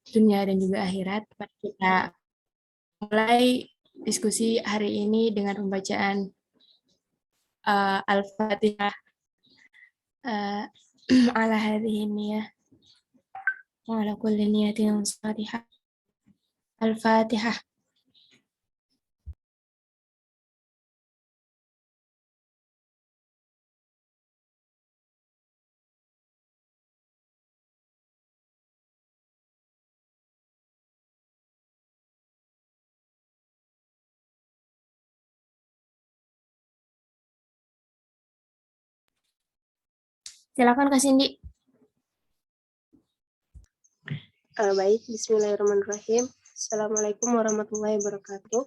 dunia dan juga akhirat. Kita mulai diskusi hari ini dengan pembacaan Al-Fatihah ala hadhihi niyah wa ala kulli niyatin salihah. Al-Fatihah. Silakan Kak Cindy. Baik, bismillahirrahmanirrahim. Assalamualaikum warahmatullahi wabarakatuh.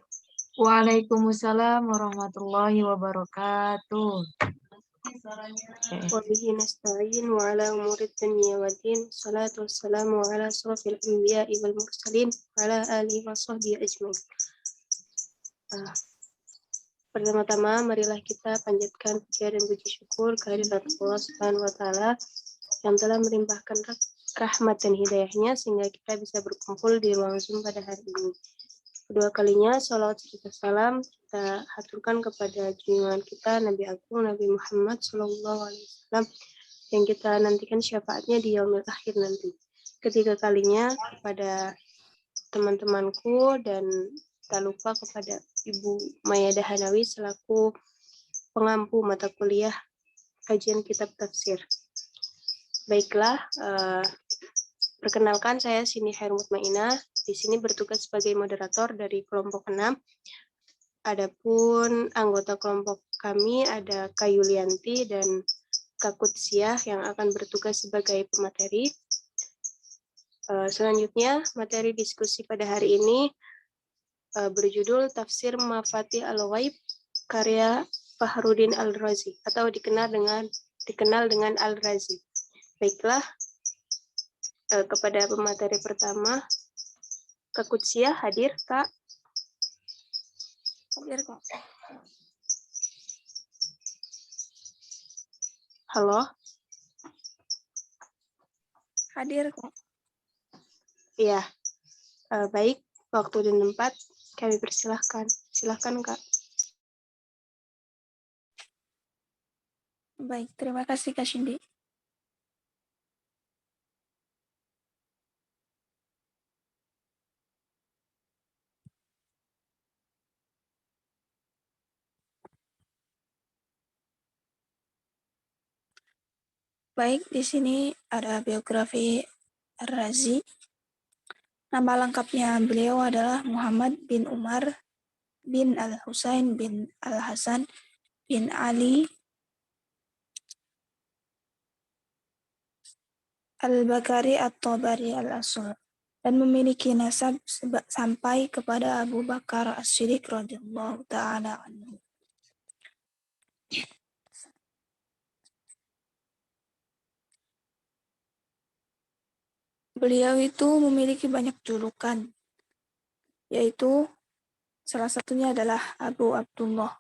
Waalaikumsalam warahmatullahi wabarakatuh. Wabihi nasta'in wa ala umurid dunya waddin. Salatu wassalamu ala asrofil anbiya'i wal mursalin wa ala alihi wa sahbihi ajmain. Pertama-tama marilah kita panjatkan puja dan puji syukur kehadirat Allah Subhanahu wa taala yang telah melimpahkan rahmat dan hidayahnya sehingga kita bisa berkumpul di ruang Zoom pada hari ini. Kedua kalinya salawat serta salam kita haturkan kepada junjungan kita Nabi Agung Nabi Muhammad SAW yang kita nantikan syafaatnya di yaumil akhir nanti. Ketiga kalinya kepada teman-temanku dan tak lupa kepada Ibu Mayada Hanawi selaku pengampu mata kuliah kajian kitab tafsir. Baiklah, perkenalkan saya Cindy Hairul Mutmainah. Di sini bertugas sebagai moderator dari kelompok 6. Adapun anggota kelompok kami ada Kak Yulianti dan Kak Kutsiah yang akan bertugas sebagai pemateri. Selanjutnya, materi diskusi pada hari ini berjudul Tafsir Mafatih Al-Ghaib karya Fakhruddin Al-Razi atau dikenal dengan Al-Razi. Baiklah, kepada pemateri pertama, Kak Kutsiah hadir, Kak? Hadir, Kak. Halo? Hadir, Kak. Iya, baik, waktu dan tempat kami persilahkan. Silahkan, Kak. Baik, terima kasih Kak Cindy. Baik, di sini ada biografi Ar-Razi. Nama lengkapnya beliau adalah Muhammad bin Umar bin Al-Husain bin Al-Hasan bin Ali Al-Bakari At-Tabari Al-Asl dan memiliki nasab sampai kepada Abu Bakar As-Siddiq radhiyallahu ta'ala anhu. Beliau itu memiliki banyak julukan, yaitu salah satunya adalah Abu Abdullah.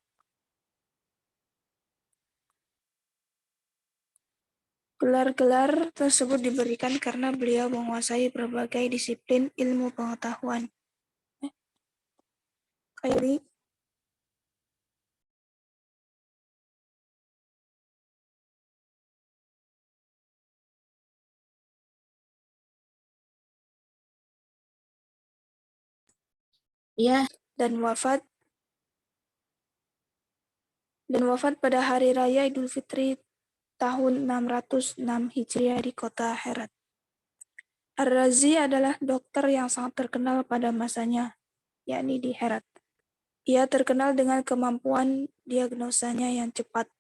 Gelar-gelar tersebut diberikan karena beliau menguasai berbagai disiplin ilmu pengetahuan. Kairi. Iya. Dan wafat pada hari raya Idul Fitri tahun 606 Hijriah di kota Herat. Ar-Razi adalah dokter yang sangat terkenal pada masanya, yakni di Herat. Ia terkenal dengan kemampuan diagnosanya yang cepat.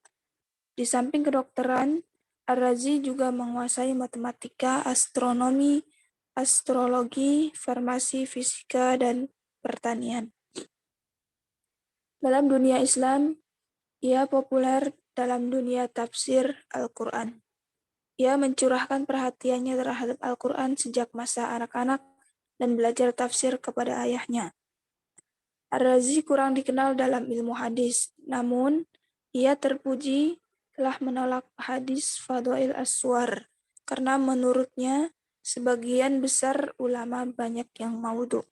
Di samping kedokteran, Ar-Razi juga menguasai matematika, astronomi, astrologi, farmasi, fisika, dan pertanian. Dalam dunia Islam, ia populer dalam dunia tafsir Al-Quran. Ia mencurahkan perhatiannya terhadap Al-Quran sejak masa anak-anak dan belajar tafsir kepada ayahnya. Ar-Razi kurang dikenal dalam ilmu hadis, namun ia terpuji telah menolak hadis Fadail As-Suwar karena menurutnya Sebagian besar ulama banyak yang maudhu.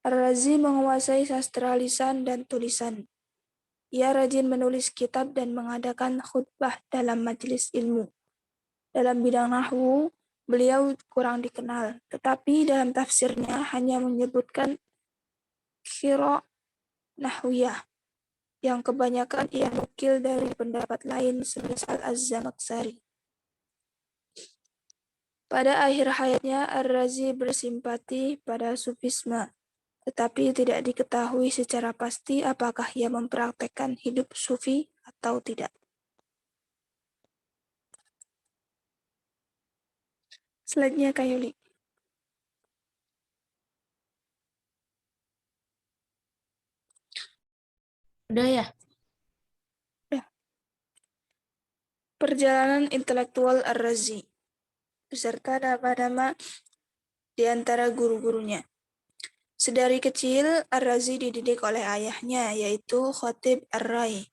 Ar-Razi menguasai sastra lisan dan tulisan. Ia rajin menulis kitab dan mengadakan khutbah dalam majelis ilmu. Dalam bidang nahwu, beliau kurang dikenal, tetapi dalam tafsirnya hanya menyebutkan qira' nahwiyah, yang kebanyakan ia nukil dari pendapat lain semisal Az-Zamakhsyari. Pada akhir hayatnya, Ar-Razi bersimpati pada Sufisme, tetapi tidak diketahui secara pasti apakah ia mempraktekkan hidup sufi atau tidak. Slide-nya Kak Yuli. Udah ya? Perjalanan intelektual Ar-Razi beserta nama-nama di antara guru-gurunya. Sedari kecil, Ar-Razi dididik oleh ayahnya, yaitu Khatib Ar-Rai.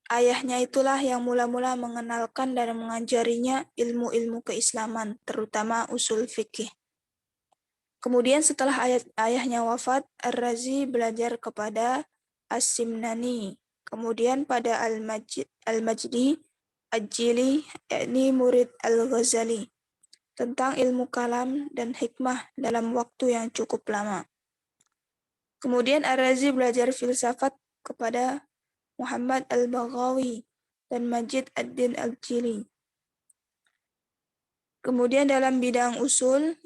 Ayahnya itulah yang mula-mula mengenalkan dan mengajarinya ilmu-ilmu keislaman, terutama usul fikih. Kemudian setelah ayahnya wafat, Ar-Razi belajar kepada As-Simnani, kemudian pada Al-Majdi, Al-Jili, yakni murid Al-Ghazali, tentang ilmu kalam dan hikmah dalam waktu yang cukup lama. Kemudian Ar-Razi belajar filsafat kepada Muhammad Al-Baghawi dan Majid ad-Din Al-Jili. Kemudian dalam bidang usul,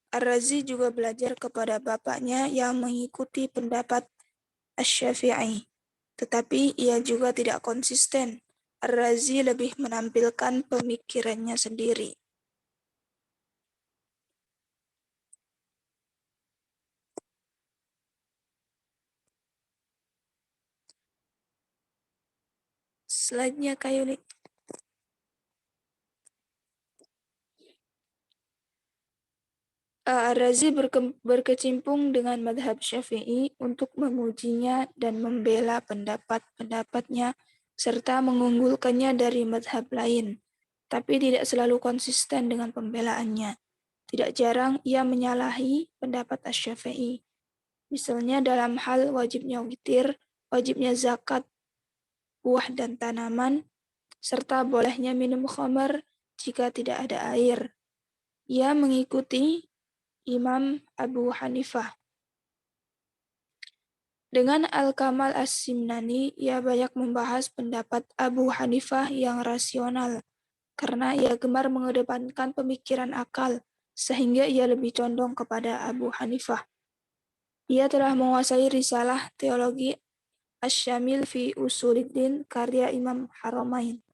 Ar-Razi juga belajar kepada bapaknya yang mengikuti pendapat Asy-Syafi'i. Tetapi ia juga tidak konsisten. Ar-Razi lebih menampilkan pemikirannya sendiri. Slide-nya Kak Yuli. Ar-Razi berkecimpung dengan madhab Syafi'i untuk memujinya dan membela pendapat-pendapatnya serta mengunggulkannya dari madhab lain, tapi tidak selalu konsisten dengan pembelaannya. Tidak jarang ia menyalahi pendapat Asy-Syafi'i. Misalnya dalam hal wajibnya witir, wajibnya zakat, buah dan tanaman, serta bolehnya minum khamar jika tidak ada air. Ia mengikuti Imam Abu Hanifah. Dengan Al-Kamal As-Simnani, ia banyak membahas pendapat Abu Hanifah yang rasional, karena ia gemar mengedepankan pemikiran akal, sehingga ia lebih condong kepada Abu Hanifah. Ia telah menguasai risalah teologi Asy-Syamil fi Usuluddin karya Imam Haramain,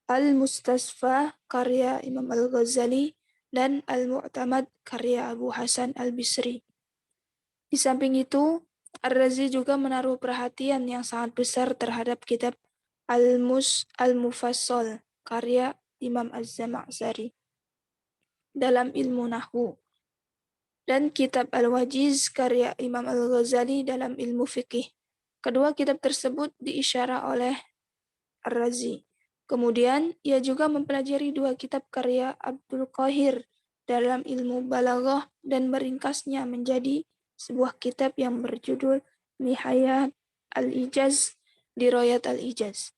Al-Mustasfa karya Imam Al-Ghazali, dan Al-Mu'tamad karya Abu Hasan Al-Bisri. Di samping itu, Ar-Razi juga menaruh perhatian yang sangat besar terhadap kitab Al-Mufassal karya Imam Az-Zamakhsyari dalam ilmu nahwu, dan kitab Al-Wajiz karya Imam Al-Ghazali dalam ilmu fikih. Kedua kitab tersebut diisyarah oleh Ar-Razi. Kemudian, ia juga mempelajari dua kitab karya Abdul Qahir dalam ilmu balaghah dan meringkasnya menjadi sebuah kitab yang berjudul Nihayat Al-Ijaz, Dirayat Al-Ijaz.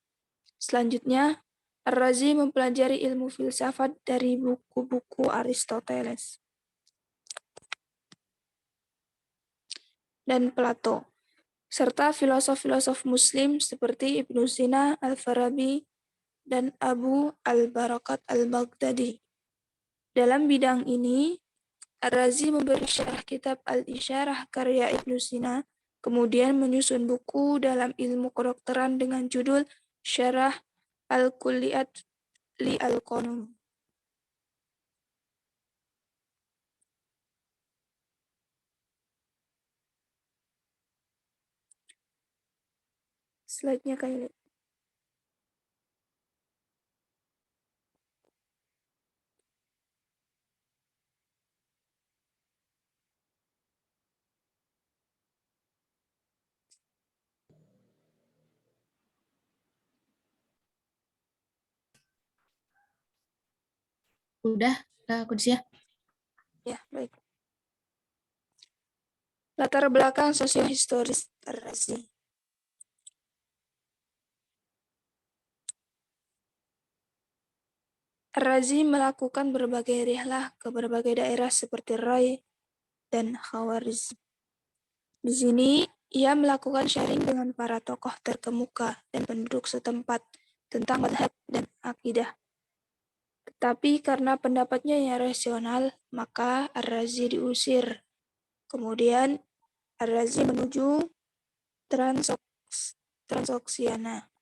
Selanjutnya, Ar-Razi mempelajari ilmu filsafat dari buku-buku Aristoteles dan Plato, serta filosof-filosof Muslim seperti Ibnu Sina, Al-Farabi, dan Abu al-Barakat al-Baghdadi. Dalam bidang ini, Ar-Razi memberi syarah kitab Al-Isyarah karya Ibnu Sina, kemudian menyusun buku dalam ilmu kedokteran dengan judul Syarah Al-Kulliyat li Al-Qanun. Slide-nya kayak Udah, Kudus ya? Ya, baik. Latar belakang sosiohistoris Ar-Razi. Ar-Razi melakukan berbagai rihlah ke berbagai daerah seperti Rai dan Khawarizm. Di sini, ia melakukan sharing dengan para tokoh terkemuka dan penduduk setempat tentang madhab dan akidah. Tetapi karena pendapatnya yang rasional, maka Ar-Razi diusir. Kemudian, Ar-Razi menuju Transoksiana.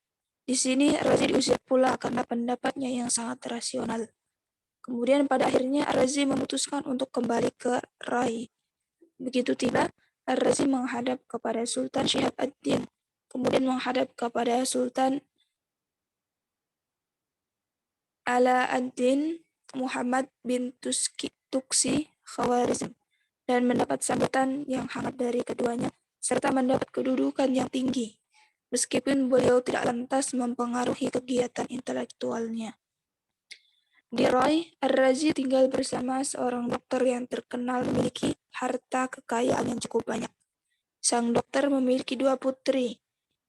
Di sini Ar-Razi diusir pula karena pendapatnya yang sangat rasional. Kemudian pada akhirnya Ar-Razi memutuskan untuk kembali ke Rai. Begitu tiba, Ar-Razi menghadap kepada Sultan Syihab ad-Din, kemudian menghadap kepada Sultan Ala ad-Din Muhammad bin Tuksi Khawarizm, dan mendapat sambutan yang hangat dari keduanya, serta mendapat kedudukan yang tinggi, meskipun beliau tidak lantas mempengaruhi kegiatan intelektualnya. Di Rai, Ar-Razi tinggal bersama seorang dokter yang terkenal memiliki harta kekayaan yang cukup banyak. Sang dokter memiliki 2 putri.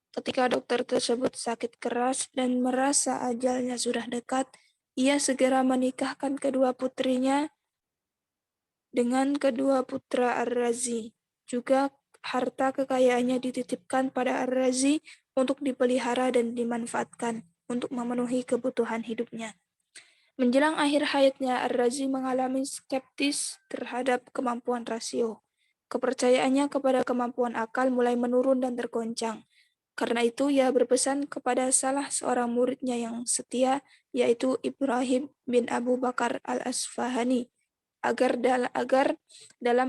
Ketika dokter tersebut sakit keras dan merasa ajalnya sudah dekat, ia segera menikahkan kedua putrinya dengan kedua putra Ar-Razi. Juga harta kekayaannya dititipkan pada Ar-Razi untuk dipelihara dan dimanfaatkan untuk memenuhi kebutuhan hidupnya. Menjelang akhir hayatnya, Ar-Razi mengalami skeptis terhadap kemampuan rasio. Kepercayaannya kepada kemampuan akal mulai menurun dan tergoncang. Karena itu, ia berpesan kepada salah seorang muridnya yang setia, yaitu Ibrahim bin Abu Bakar al-Asfahani, agar dalam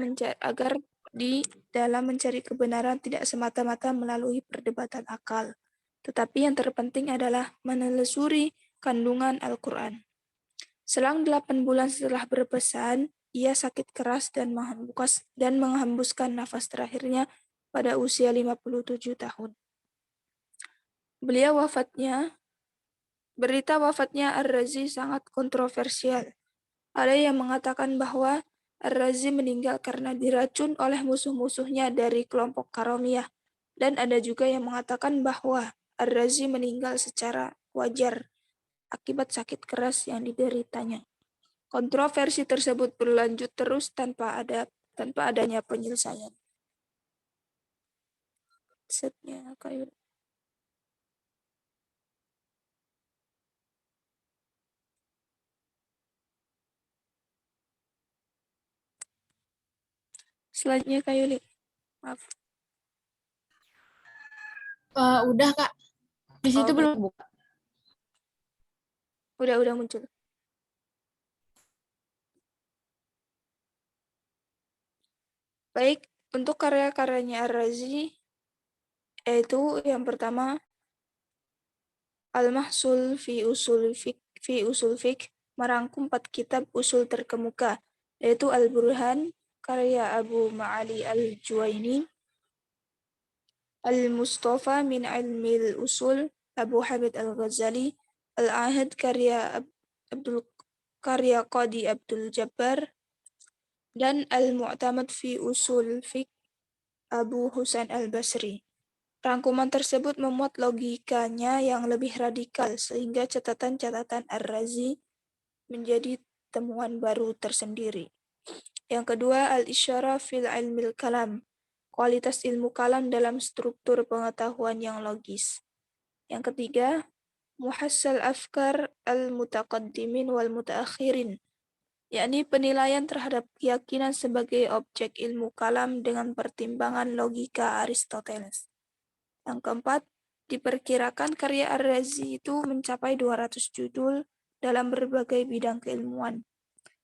mencari kebenaran tidak semata-mata melalui perdebatan akal, tetapi yang terpenting adalah menelusuri kandungan Al-Quran. Selang 8 bulan setelah berpesan, ia sakit keras dan menghembuskan nafas terakhirnya pada usia 57 tahun. Berita wafatnya Ar-Razi sangat kontroversial. Ada yang mengatakan bahwa Ar-Razi meninggal karena diracun oleh musuh-musuhnya dari kelompok Karomiyah, dan ada juga yang mengatakan bahwa Ar-Razi meninggal secara wajar akibat sakit keras yang dideritanya. Kontroversi tersebut berlanjut terus tanpa adanya penyelesaian. Setnya kayu. Slide-nya Kak Yuli. Maaf. Udah, Kak. Di situ Oh, belum buka. Udah muncul. Baik, untuk karya-karyanya Ar-Razi, yaitu yang pertama, Al-Mahsul fi Usul Fiqh, merangkum 4 kitab usul terkemuka, yaitu Al-Burhan, karya Abu Ma'ali Al-Juwaini, Al-Mustafa min Ilmil Usul, Abu Hamid Al-Ghazali, Al-Ahad, karya Qadi Abdul Jabbar, dan Al-Mu'tamad fi Usul Fiqh, Abu Husain Al-Basri. Rangkuman tersebut memuat logikanya yang lebih radikal, sehingga catatan-catatan Ar-Razi menjadi temuan baru tersendiri. Yang kedua, Al-Isyarah fil Ilmil Kalam, kualitas ilmu kalam dalam struktur pengetahuan yang logis. Yang ketiga, Muhassal Afkar Al-Mutaqaddimin wal Mutaakhirin, yakni penilaian terhadap keyakinan sebagai objek ilmu kalam dengan pertimbangan logika Aristoteles. Yang keempat, diperkirakan karya Ar-Razi itu mencapai 200 judul dalam berbagai bidang keilmuan.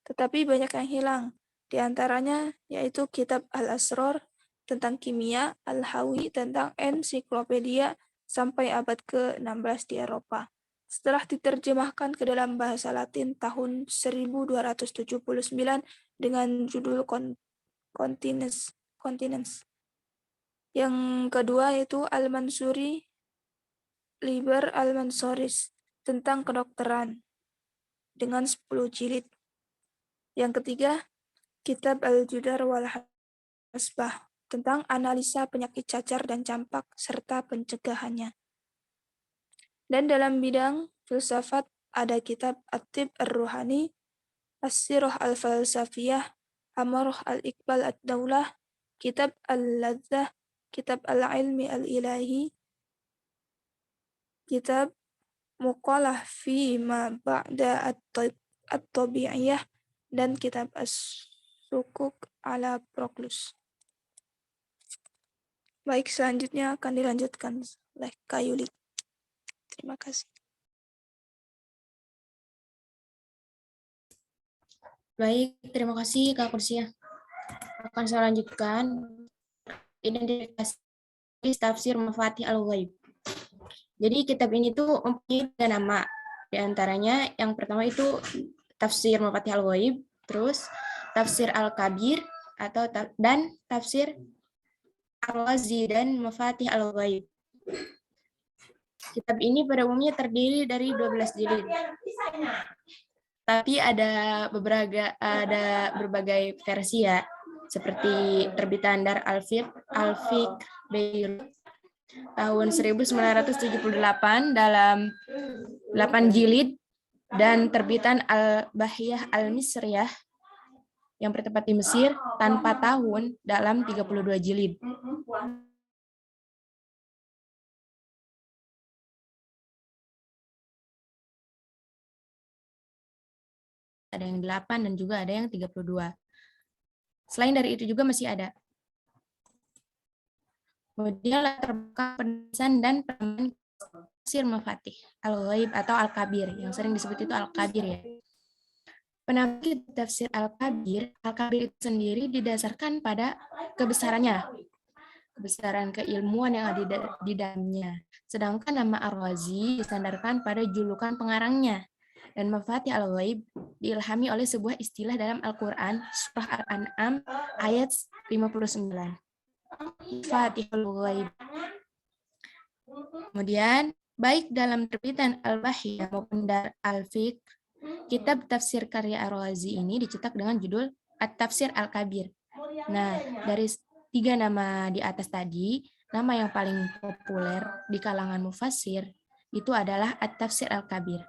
Tetapi banyak yang hilang, di antaranya yaitu kitab Al-Asrar tentang kimia, Al-Hawi tentang ensiklopedia sampai abad ke-16 di Eropa. Setelah diterjemahkan ke dalam bahasa Latin tahun 1279 dengan judul Continence. Yang kedua yaitu Al-Mansuri, Liber Al-Mansuris tentang kedokteran dengan 10 jilid. Yang ketiga, Kitab Al-Judar wal Hasbah tentang analisa penyakit cacar dan campak serta pencegahannya. Dan dalam bidang filsafat ada kitab At-Tib Ar-Ruhani, As-Sirah Al-Falsafiyah, Amarah Al-Iqbal Ad-Daulah, Kitab Al-Ladzah, Kitab Al-Ilmi Al-Ilahi, Kitab Muqalah fi ma ba'da At-Tabi'iyah, dan Kitab As-Sukuk ala Proklus. Baik, selanjutnya akan dilanjutkan oleh Kak Yuli. Terima kasih. Baik, terima kasih Kak Kursia. Akan saya lanjutkan identifikasi tafsir Mafatih Al-Ghaib. Jadi kitab ini tuh mempunyai 3 nama. Di antaranya yang pertama itu tafsir Mafatih Al-Ghaib, terus tafsir Al-Kabir dan tafsir Ar-Razi dan Mafatih Al-Ghaib. Kitab ini pada umumnya terdiri dari 12 jilid. Tapi ada berbagai versi ya, seperti terbitan Dar Al-Fiqh Beirut tahun 1978 dalam 8 jilid, dan terbitan Al-Bahiyah Al-Misriyah yang bertempat di Mesir tanpa tahun dalam 32 jilid. Ada yang 8 dan juga ada yang 32. Selain dari itu juga masih ada. Kemudian latar belakang penulisan dan pengembangan tafsir Mafatih Al-Ghaib atau Al-Kabir, yang sering disebut itu Al-Kabir ya. Penamaan tafsir Al-Kabir itu sendiri didasarkan pada kebesarannya, kebesaran keilmuan yang ada di dalamnya. Sedangkan nama Ar-Razi disandarkan pada julukan pengarangnya. Dan Mafatih Al-Ghaib diilhami oleh sebuah istilah dalam Al-Quran, Surah Al-An'am ayat 59. Mafatihul Ghaib. Kemudian, baik dalam terbitan Al-Bahiyah maupun Dar Al-Fiqh, kitab tafsir karya Ar-Razi ini dicetak dengan judul At-Tafsir Al-Kabir. Nah, dari 3 nama di atas tadi, nama yang paling populer di kalangan mufassir itu adalah At-Tafsir Al-Kabir.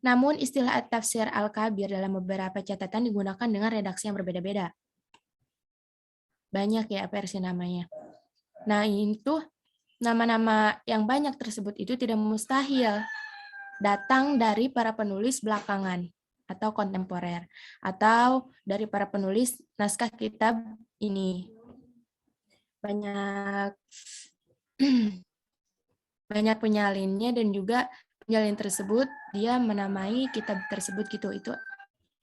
Namun istilah At-Tafsir Al-Kabir dalam beberapa catatan digunakan dengan redaksi yang berbeda-beda. Banyak ya versi namanya. Nah, itu nama-nama yang banyak tersebut itu tidak mustahil datang dari para penulis belakangan atau kontemporer, atau dari para penulis naskah kitab ini. Banyak penyalinnya, dan juga penyalin tersebut dia menamai kitab tersebut gitu. Itu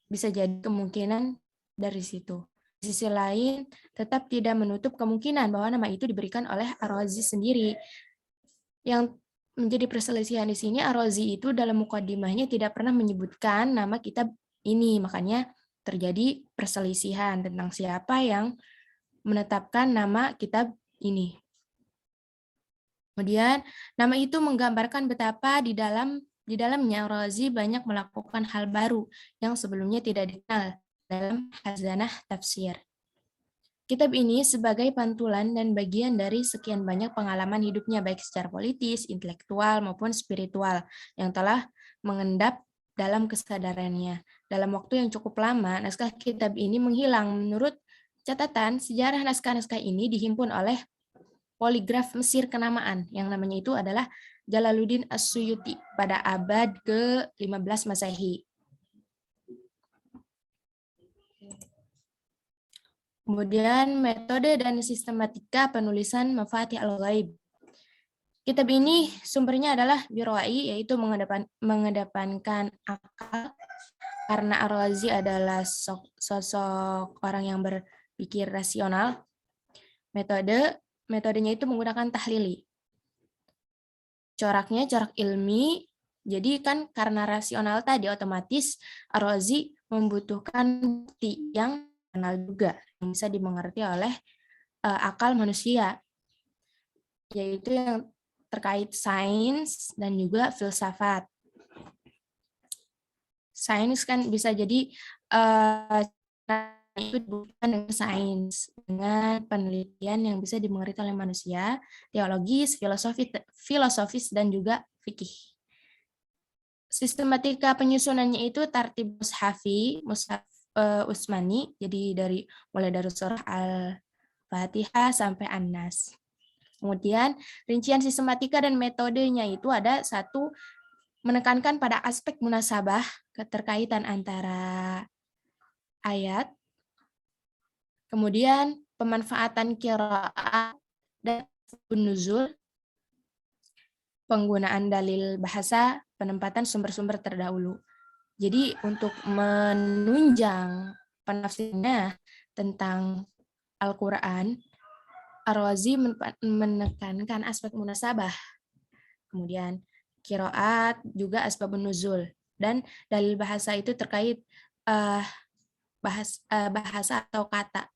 bisa jadi kemungkinan dari situ. Di sisi lain, tetap tidak menutup kemungkinan bahwa nama itu diberikan oleh Ar-Razi sendiri. Yang menjadi perselisihan di sini, Ar-Razi itu dalam muqaddimahnya tidak pernah menyebutkan nama kitab ini, makanya terjadi perselisihan tentang siapa yang menetapkan nama kitab ini. Kemudian, nama itu menggambarkan betapa di dalamnya Ar-Razi banyak melakukan hal baru yang sebelumnya tidak dikenal dalam khazanah tafsir. Kitab ini sebagai pantulan dan bagian dari sekian banyak pengalaman hidupnya, baik secara politis, intelektual, maupun spiritual, yang telah mengendap dalam kesadarannya. Dalam waktu yang cukup lama, naskah kitab ini menghilang. Menurut catatan, sejarah naskah-naskah ini dihimpun oleh poligraf Mesir kenamaan, yang namanya itu adalah Jalaluddin As-Suyuti pada abad ke-15 Masehi. Kemudian metode dan sistematika penulisan Mafatih Al-Ghaib. Kitab ini sumbernya adalah Birwa'i, yaitu mengedepankan akal, karena Ar-Razi adalah sosok orang yang berpikir rasional. Metodenya itu menggunakan tahlili. Coraknya corak ilmi, jadi kan karena rasional tadi otomatis Ar-Razi membutuhkan bukti yang kenal juga, yang bisa dimengerti oleh akal manusia, yaitu yang terkait sains dan juga filsafat. Sains kan bisa jadi itu dibuktikan dengan sains, dengan penelitian yang bisa dimengerti oleh manusia, teologis, filosofis, dan juga fikih. Sistematika penyusunannya itu tartib mushafi, mushaf Utsmani, jadi mulai dari surah Al-Fatihah sampai An-Nas. Kemudian rincian sistematika dan metodenya itu ada satu, menekankan pada aspek munasabah, keterkaitan antara ayat, kemudian pemanfaatan qiraat dan nuzul, penggunaan dalil bahasa, penempatan sumber-sumber terdahulu. Jadi untuk menunjang penafsirannya tentang Al-Quran, Ar-Razi menekankan aspek munasabah, kemudian qiraat, juga asbabun nuzul, dan dalil bahasa itu terkait bahasa atau kata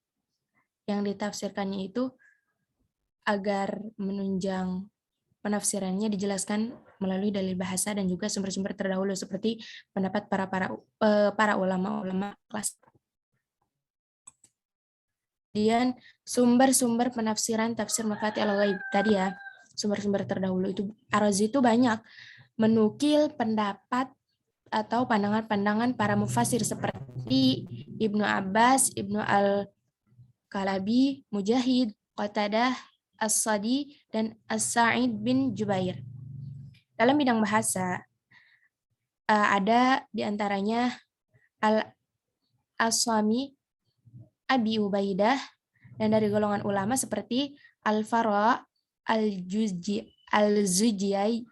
yang ditafsirkannya itu agar menunjang penafsirannya dijelaskan melalui dalil bahasa dan juga sumber-sumber terdahulu seperti pendapat para ulama-ulama kelas. Kemudian sumber-sumber penafsiran tafsir Mafatih al-Ghaib tadi ya, sumber-sumber terdahulu itu Ar-Razi itu banyak menukil pendapat atau pandangan-pandangan para mufasir seperti Ibnu Abbas, Ibnu Al-Kalabi, Mujahid, Qatadah, As-Sadi, dan As-Sa'id bin Jubair. Dalam bidang bahasa, ada diantaranya Al-Aswami, Abi Ubaidah, dan dari golongan ulama seperti Al-Fara, Al-Zujjaj, Al-Zujjaj,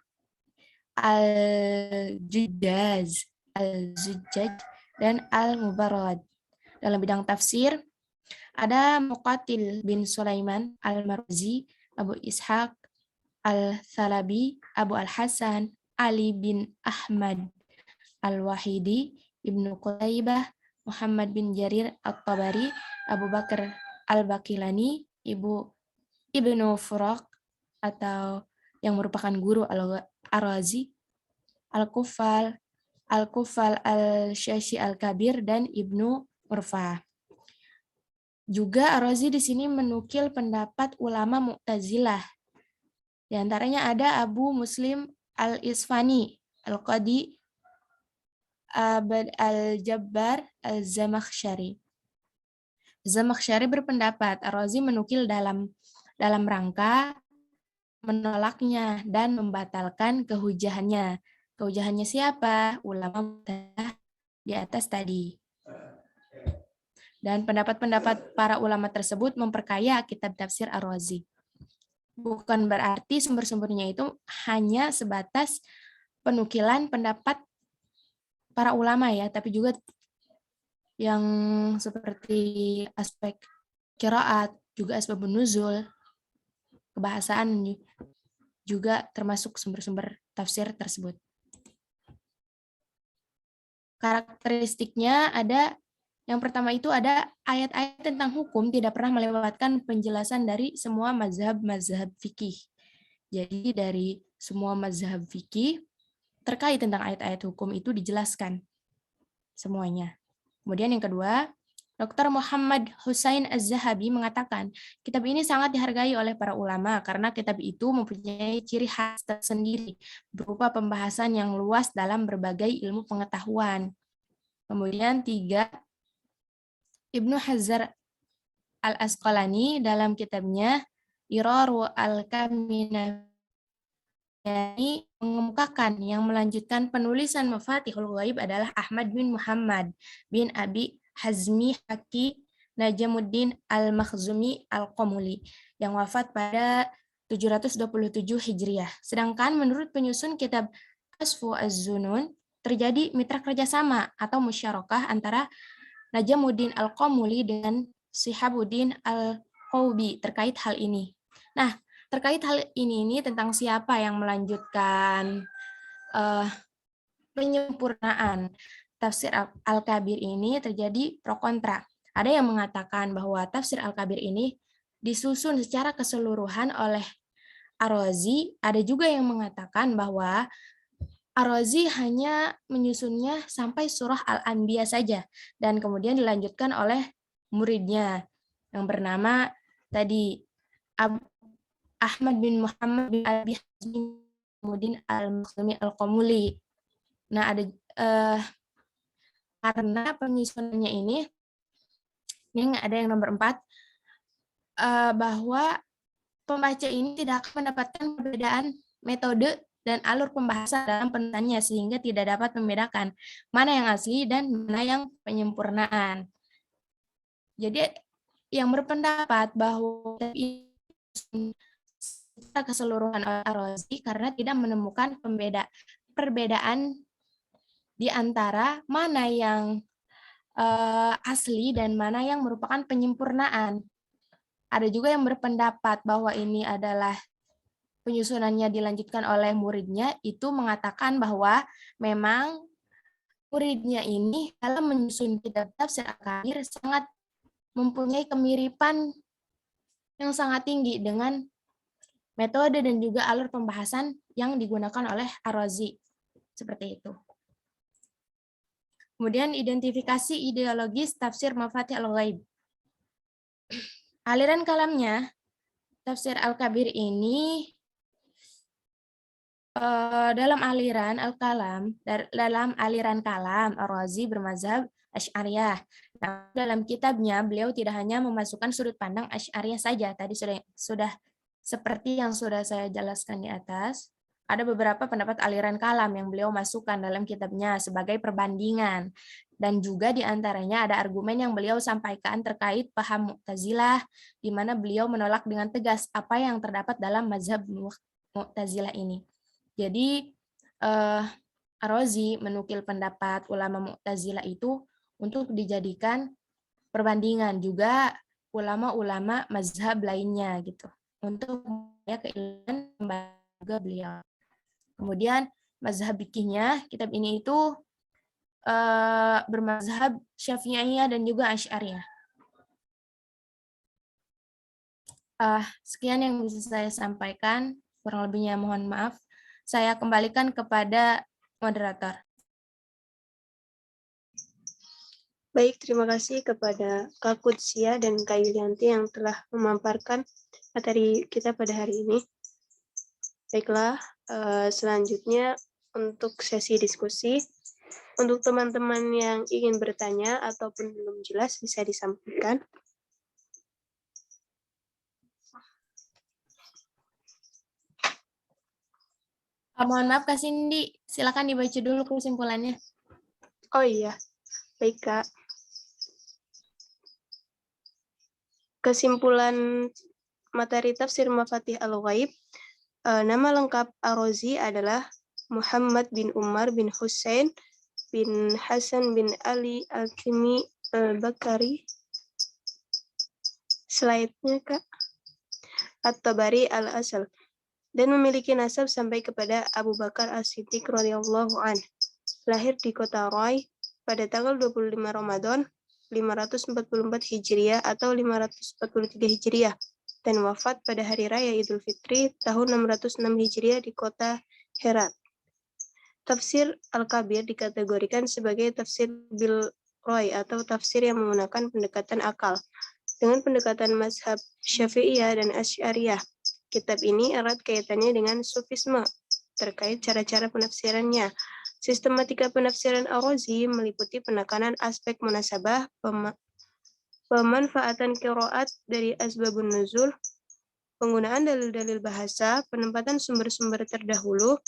dan Al-Mubarrad. Dalam bidang tafsir, ada Muqatil bin Sulaiman Al-Marwazi, Abu Ishaq Al-Thalabi, Abu Al-Hasan, Ali bin Ahmad Al-Wahidi, Ibnu Qutaibah, Muhammad bin Jarir At-Tabari, Abu Bakar Al-Bakilani, Ibnu Furaq atau yang merupakan guru Ar-Razi, Al-Kufal Al-Syashi Al-Kabir, dan Ibnu Urfah. Juga Ar-Razi di sini menukil pendapat ulama Mu'tazilah. Di antaranya ada Abu Muslim Al-Isfani, Al-Qadi Abad Al-Jabbar Al-Zamakhsyari. Zamakhsyari berpendapat Ar-Razi menukil dalam rangka menolaknya dan membatalkan kehujahannya. Kehujahannya siapa? Ulama di atas tadi. Dan pendapat-pendapat para ulama tersebut memperkaya kitab tafsir Ar-Razi. Bukan berarti sumber-sumbernya itu hanya sebatas penukilan pendapat para ulama ya, tapi juga yang seperti aspek qiraat, juga asbabun nuzul, kebahasaan juga termasuk sumber-sumber tafsir tersebut. Karakteristiknya ada, yang pertama itu ada ayat-ayat tentang hukum tidak pernah melewatkan penjelasan dari semua mazhab fikih. Jadi dari semua mazhab fikih terkait tentang ayat-ayat hukum itu dijelaskan semuanya. Kemudian yang kedua, Dr. Muhammad Husain Az-Zahabi mengatakan, kitab ini sangat dihargai oleh para ulama karena kitab itu mempunyai ciri khas tersendiri berupa pembahasan yang luas dalam berbagai ilmu pengetahuan. Kemudian 3, Ibnu Hajar Al-Asqalani dalam kitabnya Iraru Al-Kaminani mengemukakan yang melanjutkan penulisan Mafatihul Ghaib adalah Ahmad bin Muhammad bin Abi Hazmi Haki Najamuddin Al-Makhzumi Al-Qamuli yang wafat pada 727 Hijriah. Sedangkan menurut penyusun kitab Asfu Az-Zunun terjadi mitra kerjasama atau musyarakah antara Najamuddin Al-Qamuli dengan Shihabuddin Al-Qawbi terkait hal ini. Nah, terkait hal ini tentang siapa yang melanjutkan penyempurnaan tafsir Al-Kabir ini terjadi pro kontra. Ada yang mengatakan bahwa tafsir Al-Kabir ini disusun secara keseluruhan oleh Ar-Razi, ada juga yang mengatakan bahwa Ar-Razi hanya menyusunnya sampai surah Al-Anbiya saja, dan kemudian dilanjutkan oleh muridnya yang bernama tadi Ahmad bin Muhammad bin Abi Hazim Muddin Al-Makhzumi Al-Qamuli. Nah, karena penyusunannya ini ada yang nomor 4, bahwa pembaca ini tidak akan mendapatkan perbedaan metode dan alur pembahasan dalam penulisannya, sehingga tidak dapat membedakan mana yang asli dan mana yang penyempurnaan. Jadi yang berpendapat bahwa secara keseluruhan Ar-Razi karena tidak menemukan perbedaan di antara mana yang asli dan mana yang merupakan penyempurnaan. Ada juga yang berpendapat bahwa ini adalah penyusunannya dilanjutkan oleh muridnya, itu mengatakan bahwa memang muridnya ini dalam menyusun kitab tafsir Al-Kabir sangat mempunyai kemiripan yang sangat tinggi dengan metode dan juga alur pembahasan yang digunakan oleh Ar-Razi. Seperti itu. Kemudian identifikasi ideologis tafsir Mafatih Al-Ghaib. Aliran kalamnya, tafsir Al-Kabir ini dalam aliran kalam, Ar-Razi bermazhab Asy'ariyah. Nah, dalam kitabnya beliau tidak hanya memasukkan sudut pandang Asy'ariyah saja, tadi sudah seperti yang sudah saya jelaskan di atas. Ada beberapa pendapat aliran kalam yang beliau masukkan dalam kitabnya sebagai perbandingan, dan juga diantaranya ada argumen yang beliau sampaikan terkait paham Mu'tazilah, di mana beliau menolak dengan tegas apa yang terdapat dalam mazhab Mu'tazilah ini. Jadi Ar-Razi menukil pendapat ulama Mu'tazilah itu untuk dijadikan perbandingan juga ulama-ulama mazhab lainnya gitu, untuk keilmuan juga beliau. Kemudian mazhab fikihnya kitab ini itu bermazhab Syafi'iyah dan juga Asy'ariyah. Sekian yang bisa saya sampaikan, kurang lebihnya mohon maaf. Saya kembalikan kepada moderator. Baik, terima kasih kepada Kak Kudsia dan Kak Yulianti yang telah memaparkan materi kita pada hari ini. Baiklah, selanjutnya untuk sesi diskusi. Untuk teman-teman yang ingin bertanya ataupun belum jelas bisa disampaikan. Mohon maaf Kak Cindy, silakan dibaca dulu kesimpulannya. Oh iya, baik Kak. Kesimpulan materi tafsir Mafatih Al-Ghaib, nama lengkap Ar-Razi adalah Muhammad bin Umar bin Hussein bin Hasan bin Ali Al-Kimi Al-Bakari. Slide-nya Kak. At-Tabari Al-Asal. Dan memiliki nasab sampai kepada Abu Bakar As-Siddiq radhiyallahu anhu. Lahir di kota Roy pada tanggal 25 Ramadan 544 Hijriah atau 543 Hijriah dan wafat pada hari raya Idul Fitri tahun 606 Hijriah di kota Herat. Tafsir Al-Kabir dikategorikan sebagai tafsir bil Roy atau tafsir yang menggunakan pendekatan akal dengan pendekatan mazhab Syafi'iyah dan Asy'ariyah. Kitab ini erat kaitannya dengan sufisme terkait cara-cara penafsirannya. Sistematika penafsiran Ar-Razi meliputi penekanan aspek munasabah, pemanfaatan qiraat dari asbabun nuzul, penggunaan dalil-dalil bahasa, penempatan sumber-sumber terdahulu.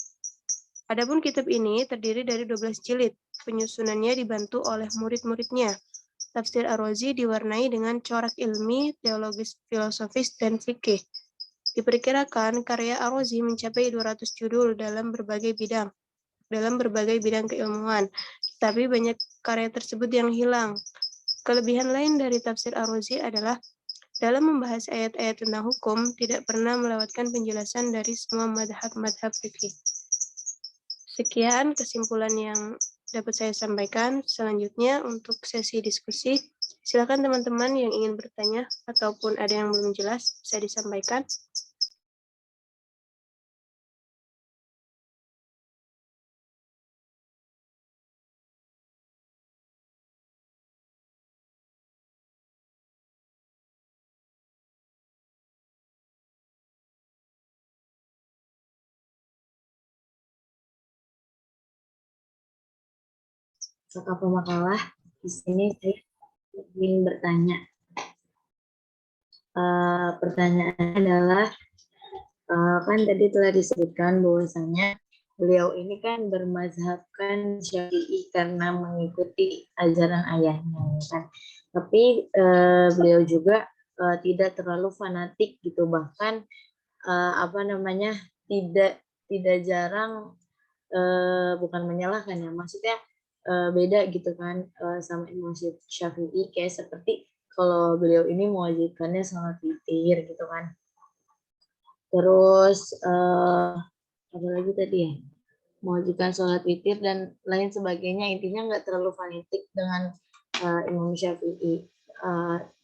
Adapun kitab ini terdiri dari 12 jilid. Penyusunannya dibantu oleh murid-muridnya. Tafsir Ar-Razi diwarnai dengan corak ilmi, teologis, filosofis, dan fikih. Diperkirakan karya Ar-Razi mencapai 200 judul dalam berbagai bidang keilmuan, tapi banyak karya tersebut yang hilang. Kelebihan lain dari tafsir Ar-Razi adalah dalam membahas ayat-ayat tentang hukum tidak pernah melewatkan penjelasan dari semua madhab fikih. Sekian kesimpulan yang dapat saya sampaikan. Selanjutnya untuk sesi diskusi, silakan teman-teman yang ingin bertanya ataupun ada yang belum jelas bisa disampaikan. Kakak pemakalah, di sini saya ingin bertanya. Pertanyaannya adalah, kan tadi telah disebutkan bahwasanya beliau ini kan bermazhabkan Syafi'i karena mengikuti ajaran ayahnya, ya kan. Tapi beliau juga tidak terlalu fanatik gitu, bahkan apa namanya, tidak tidak jarang, bukan menyalahkan ya, maksudnya beda gitu kan sama Imam Syafi'i, kayak seperti kalau beliau ini mewajibkannya sholat witir gitu kan. Terus apa lagi tadi ya? Mewajibkan sholat witir dan lain sebagainya. Intinya nggak terlalu fanatik dengan Imam Syafi'i.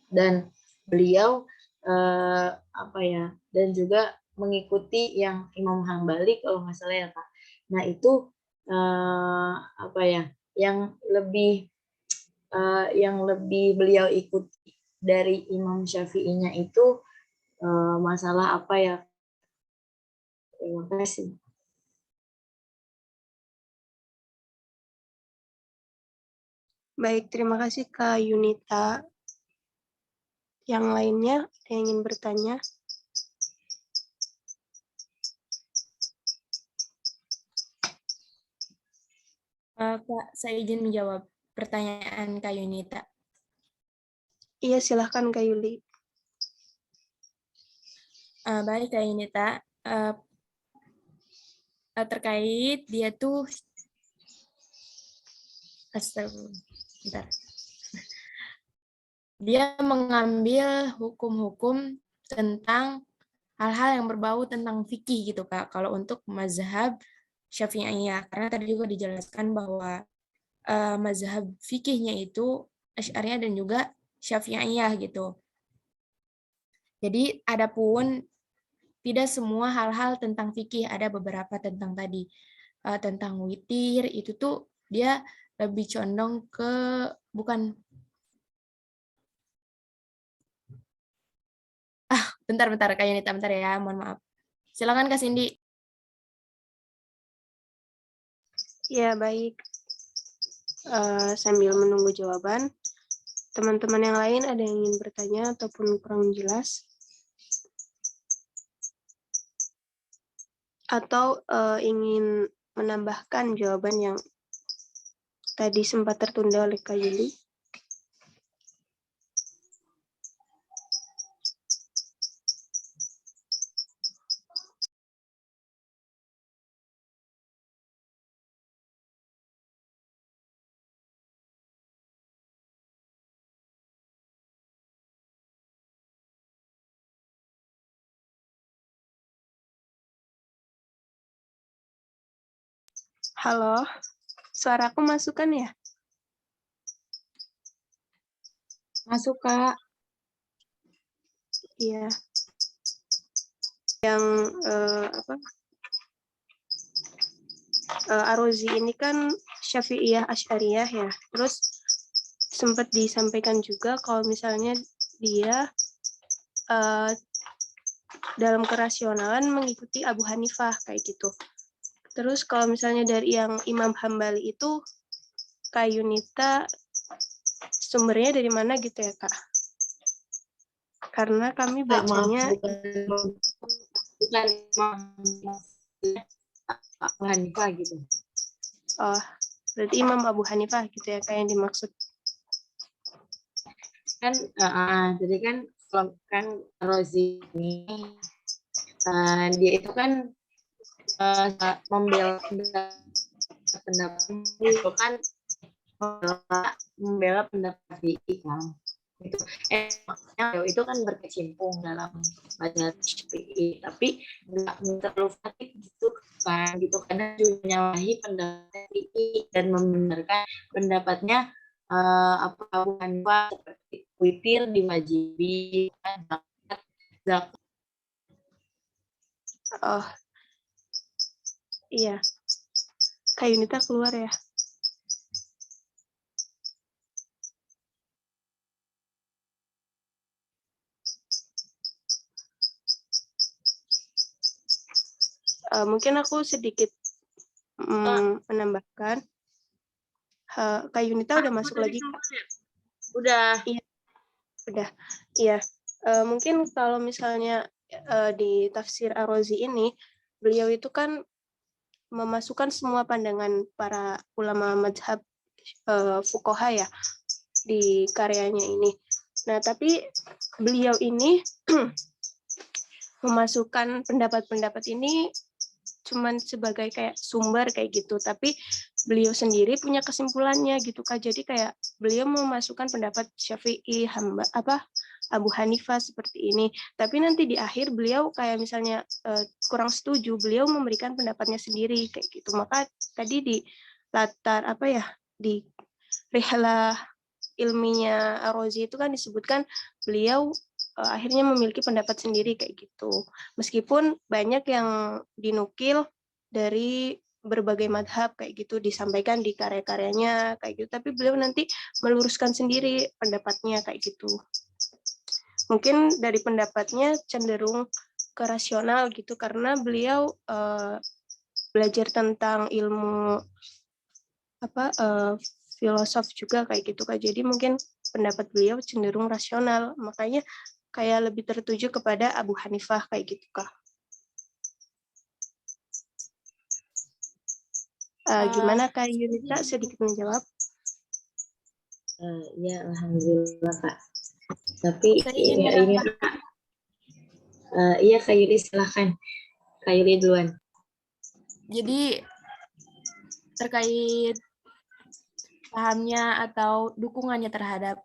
Dan beliau apa ya? Dan juga mengikuti yang Imam Hambali kalau nggak salah ya Kak. Nah itu apa ya? Yang lebih beliau ikuti dari Imam Syafi'inya itu masalah apa ya? Terima kasih. Baik, terima kasih Kak Yunita. Yang lainnya ada yang ingin bertanya? Kak, saya izin menjawab pertanyaan Kak Yunita. Iya, silahkan Kak Yuli. Baik Kak Yunita, terkait dia tuh, bentar. Dia mengambil hukum-hukum tentang hal-hal yang berbau tentang fikih gitu Kak, kalau untuk mazhab Syafi'iyah. Karena tadi juga dijelaskan bahwa mazhab fikihnya itu Asy'ariyah dan juga Syafi'iyah gitu. Jadi adapun tidak semua hal-hal tentang fikih, ada beberapa tentang tadi tentang witir itu tuh dia lebih condong ke bukan bentar Kak Yunita, bentar ya, mohon maaf. Silakan Kak Cindy. Ya, baik. Sambil menunggu jawaban, teman-teman yang lain ada yang ingin bertanya ataupun kurang jelas? Atau ingin menambahkan jawaban yang tadi sempat tertunda oleh Kak Yuli? Halo, suaraku masuk kan ya? Masuk Kak. Iya. Yang Ar-Razi ini kan Syafi'iyah Asy'ariyah ya. Terus sempat disampaikan juga kalau misalnya dia dalam kerasionalan mengikuti Abu Hanifah kayak gitu. Terus kalau misalnya dari yang Imam Hambali itu Kak Yunita sumbernya dari mana gitu ya Kak? Karena kami bacanya bukan Abu Hanifah gitu. Oh, berarti Imam Abu Hanifah gitu ya Kak yang dimaksud. Kan jadi kan kalau kan Rozi ini dia itu kan membela pendapat itu kan membela pendapat Syafi'i kan. Itu itu kan berkecimpung dalam mazhab Syafi'i, tapi nggak terlalu fanatik gitu kan, gitu karena juga menyalahi pendapat Syafi'i dan membenarkan pendapatnya apa bukan seperti witir diwajibi zakat. Oh, iya. Kak Yunita keluar ya. Mungkin aku sedikit menambahkan. Kak Yunita udah masuk lagi, Kak? Udah. Iya, udah. Iya. Mungkin kalau misalnya di tafsir Ar-Razi ini, beliau itu kan memasukkan semua pandangan para ulama mazhab fuqaha ya di karyanya ini. Nah, tapi beliau ini memasukkan pendapat-pendapat ini cuman sebagai kayak sumber kayak gitu, tapi beliau sendiri punya kesimpulannya gitu Kak. Jadi kayak beliau memasukkan pendapat Syafi'i, Abu Hanifah seperti ini. Tapi nanti di akhir beliau kayak misalnya kurang setuju, beliau memberikan pendapatnya sendiri kayak gitu. Maka tadi di latar di rihlah ilminya Ar-Razi itu kan disebutkan beliau akhirnya memiliki pendapat sendiri kayak gitu. Meskipun banyak yang dinukil dari berbagai madhab kayak gitu disampaikan di karya-karyanya kayak gitu, tapi beliau nanti meluruskan sendiri pendapatnya kayak gitu. Mungkin dari pendapatnya cenderung ke rasional gitu karena beliau belajar tentang ilmu filosof juga kayak gitu Kak. Jadi mungkin pendapat beliau cenderung rasional, makanya kayak lebih tertuju kepada Abu Hanifah kayak gitu Kak. Gimana Kak Yunita sedikit menjawab? Ya, alhamdulillah Kak. Tapi Saya ingin ya, ini menambah. iya Kak Yuli, silahkan. Kak Yuli duluan. Jadi terkait pahamnya atau dukungannya terhadap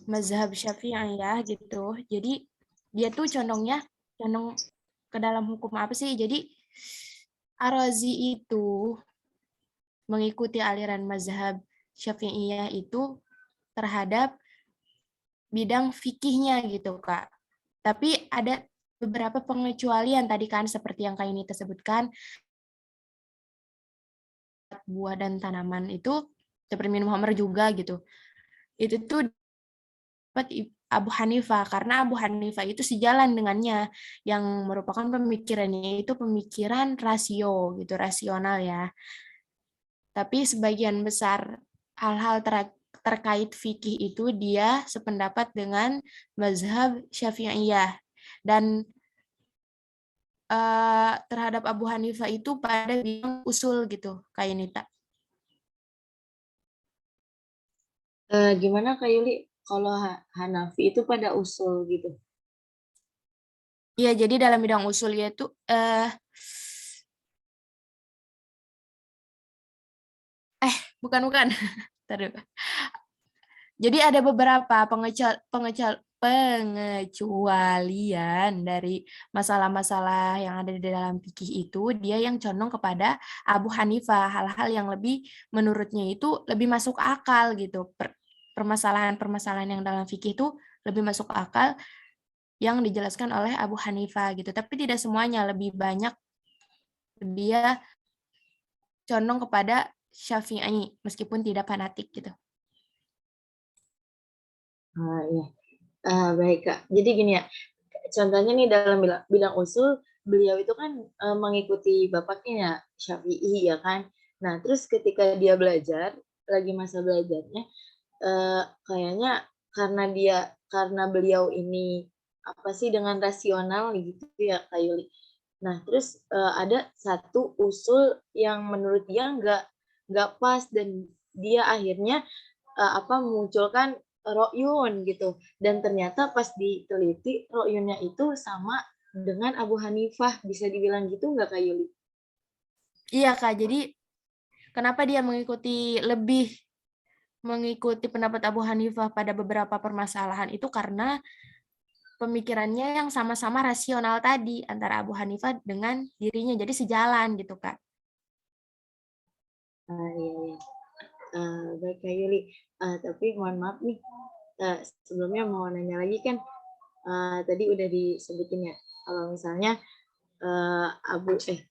mazhab Syafi'iyah gitu. Jadi dia tuh condong ke dalam hukum apa sih? Jadi Ar-Razi itu mengikuti aliran mazhab Syafi'iyah itu terhadap bidang fikihnya gitu, Kak. Tapi ada beberapa pengecualian tadi kan seperti yang Kak Yunita sebutkan, buah dan tanaman itu seperti minum khamr juga gitu. Itu tuh dapat Abu Hanifah karena Abu Hanifah itu sejalan dengannya yang merupakan pemikirannya itu pemikiran rasio gitu, rasional ya. Tapi sebagian besar hal-hal terkait fikih itu dia sependapat dengan mazhab Syafi'iyah dan terhadap Abu Hanifah itu pada bidang usul gitu, kayak Nita. Gimana Kak Yuli kalau Hanafi itu pada usul gitu? Iya, jadi dalam bidang usul yaitu bukan. Jadi ada beberapa pengecualian dari masalah-masalah yang ada di dalam fikih itu, dia yang condong kepada Abu Hanifah, hal-hal yang lebih menurutnya itu lebih masuk akal gitu. Permasalahan-permasalahan yang dalam fikih itu lebih masuk akal yang dijelaskan oleh Abu Hanifah gitu. Tapi tidak semuanya, lebih banyak dia condong kepada Syafi'i meskipun tidak fanatik gitu. Iya. Baik Kak. Jadi gini ya, contohnya nih dalam bidang usul, beliau itu kan mengikuti bapaknya ya, Syafi'i ya kan. Nah, terus ketika dia belajar, lagi masa belajarnya, kayaknya karena beliau ini apa sih dengan rasional gitu ya Kak Yuli. Nah, terus ada satu usul yang menurut dia nggak pas dan dia akhirnya memunculkan ro'yun gitu. Dan ternyata pas diteliti ro'yunnya itu sama dengan Abu Hanifah. Bisa dibilang gitu nggak Kak Yuli? Iya Kak, jadi kenapa dia lebih mengikuti pendapat Abu Hanifah pada beberapa permasalahan itu karena pemikirannya yang sama-sama rasional tadi antara Abu Hanifah dengan dirinya, jadi sejalan gitu Kak. Iya. Baik Kak Yuli. Tapi mohon maaf nih, sebelumnya mau nanya lagi kan, tadi udah disebutin ya, kalau misalnya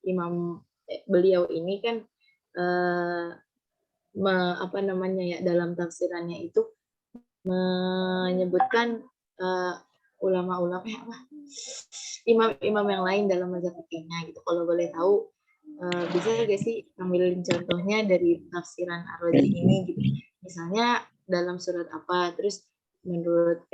Imam beliau ini kan dalam tafsirannya itu menyebutkan ulama-ulama imam-imam yang lain dalam mazhab fikihnya gitu. Kalau boleh tahu Bisa gak sih ambilin contohnya dari tafsiran Ar-Razi ini gitu. Misalnya dalam surat apa, terus menurut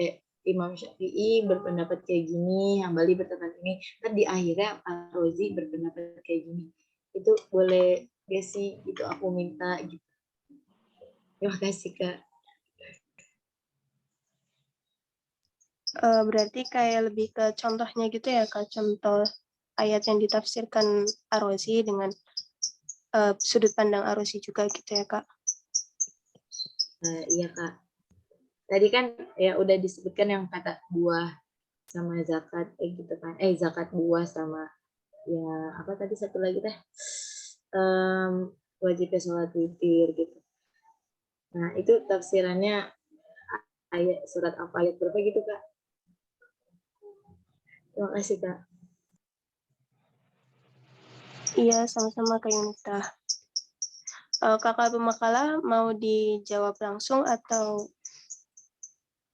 Imam Syafi'i berpendapat kayak gini, Hambali berpendapat ini, kan di akhirnya Ar-Razi berpendapat kayak gini. Itu boleh gak sih? Itu aku minta gitu. Terima kasih Kak. Berarti kayak lebih ke contohnya gitu ya, Kak, contoh ayat yang ditafsirkan Ar-Razi dengan sudut pandang Ar-Razi juga gitu ya, Kak. Iya Kak. Tadi kan ya udah disebutkan yang kata buah sama zakat gitu kan. Zakat buah sama ya apa tadi satu lagi teh? Wajibnya sholat witir gitu. Nah, itu tafsirannya ayat surat apa ayat berapa gitu Kak? Terima kasih Kak. Iya, sama-sama Kak Yunita. Kakak pemakalah mau dijawab langsung atau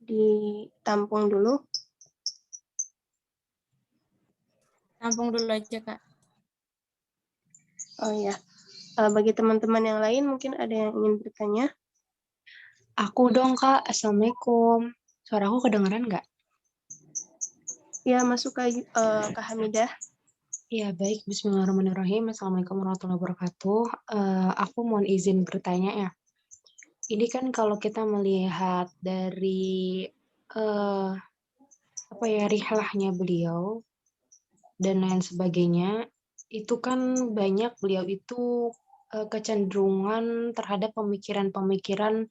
ditampung dulu? Tampung dulu aja, Kak. Oh ya, bagi teman-teman yang lain mungkin ada yang ingin bertanya. Aku dong, Kak. Assalamualaikum. Suara aku kedengeran nggak? Ya, masuk Kak Hamidah. Ya, baik. Bismillahirrahmanirrahim. Assalamualaikum warahmatullahi wabarakatuh. Aku mohon izin bertanya ya. Ini kan kalau kita melihat dari rihlahnya beliau dan lain sebagainya, itu kan banyak beliau itu kecenderungan terhadap pemikiran-pemikiran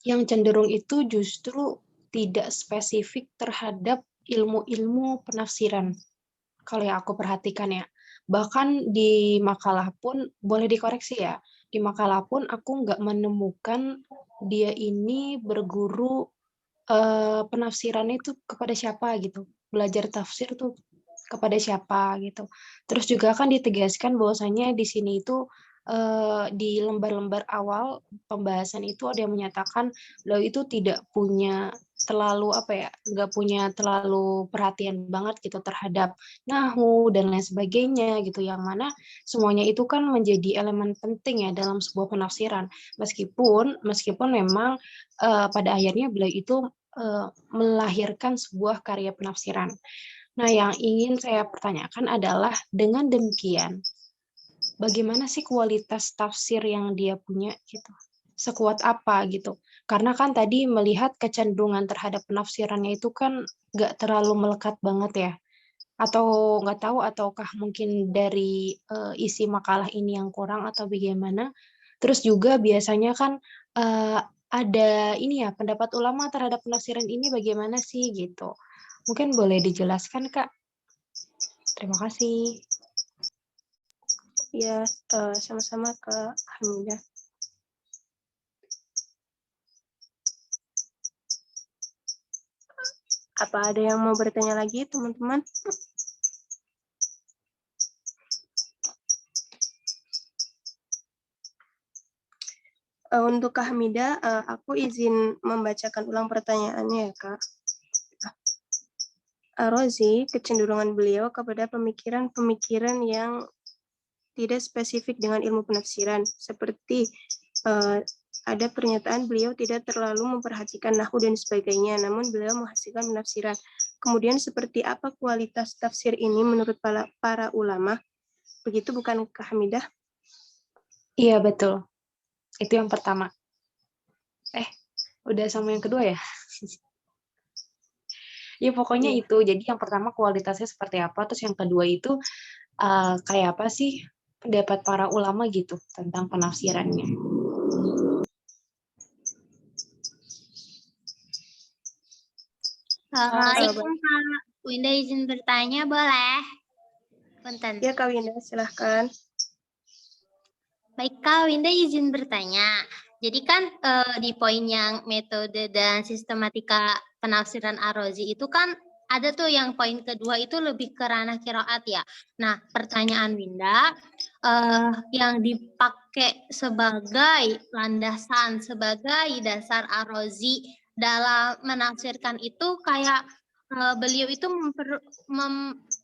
yang cenderung itu justru tidak spesifik terhadap ilmu-ilmu penafsiran. Kalau yang aku perhatikan ya. Bahkan di makalah pun, boleh dikoreksi ya, di makalah pun aku nggak menemukan dia ini berguru penafsirannya itu kepada siapa gitu. Belajar tafsir tuh kepada siapa gitu. Terus juga kan ditegaskan bahwasanya di sini itu di lembar-lembar awal pembahasan itu ada yang menyatakan beliau itu tidak punya terlalu nggak punya terlalu perhatian banget gitu terhadap nahwu dan lain sebagainya gitu, yang mana semuanya itu kan menjadi elemen penting ya dalam sebuah penafsiran, meskipun memang pada akhirnya beliau itu melahirkan sebuah karya penafsiran. Nah, yang ingin saya pertanyakan adalah dengan demikian, bagaimana sih kualitas tafsir yang dia punya gitu? Sekuat apa gitu? Karena kan tadi melihat kecenderungan terhadap penafsirannya itu kan nggak terlalu melekat banget ya. Atau nggak tahu, ataukah mungkin dari isi makalah ini yang kurang atau bagaimana? Terus juga biasanya kan ada ini ya, pendapat ulama terhadap penafsiran ini bagaimana sih gitu? Mungkin boleh dijelaskan, Kak. Terima kasih. Ya, sama-sama Kak Hamidah. Apa ada yang mau bertanya lagi, teman-teman? Untuk Kak Hamidah, aku izin membacakan ulang pertanyaannya ya, Kak. Ar-Razi, kecenderungan beliau kepada pemikiran-pemikiran yang tidak spesifik dengan ilmu penafsiran, seperti ada pernyataan beliau tidak terlalu memperhatikan nahwu dan sebagainya, namun beliau menghasilkan penafsiran. Kemudian seperti apa kualitas tafsir ini menurut para ulama? Begitu bukan Kak Hamidah? Iya, betul. Itu yang pertama. Udah sama yang kedua ya? Ya pokoknya Iya. itu. Jadi yang pertama kualitasnya seperti apa, terus yang kedua itu kayak apa sih pendapat para ulama gitu tentang penafsirannya. Assalamualaikum Kak. Winda izin bertanya boleh? Punten. Ya Kak Winda, silahkan. Baik Kak, Winda izin bertanya. Jadi kan di poin yang metode dan sistematika penafsiran Ar-Razi itu kan ada tuh yang poin kedua itu lebih ke ranah qiraat ya. Nah, pertanyaan Winda, yang dipakai sebagai landasan, sebagai dasar Ar-Razi dalam menafsirkan itu kayak beliau itu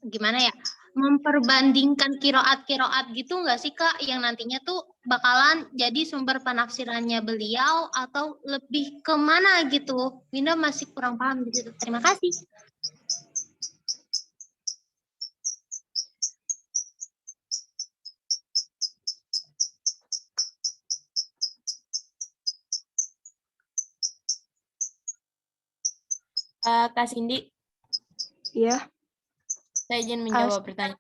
gimana ya, memperbandingkan kiroat-kiroat gitu nggak sih Kak, yang nantinya tuh bakalan jadi sumber penafsirannya beliau atau lebih kemana gitu? Winda masih kurang paham di situ. Terima kasih. Kak Cindy, Ya, saya izin menjawab pertanyaan.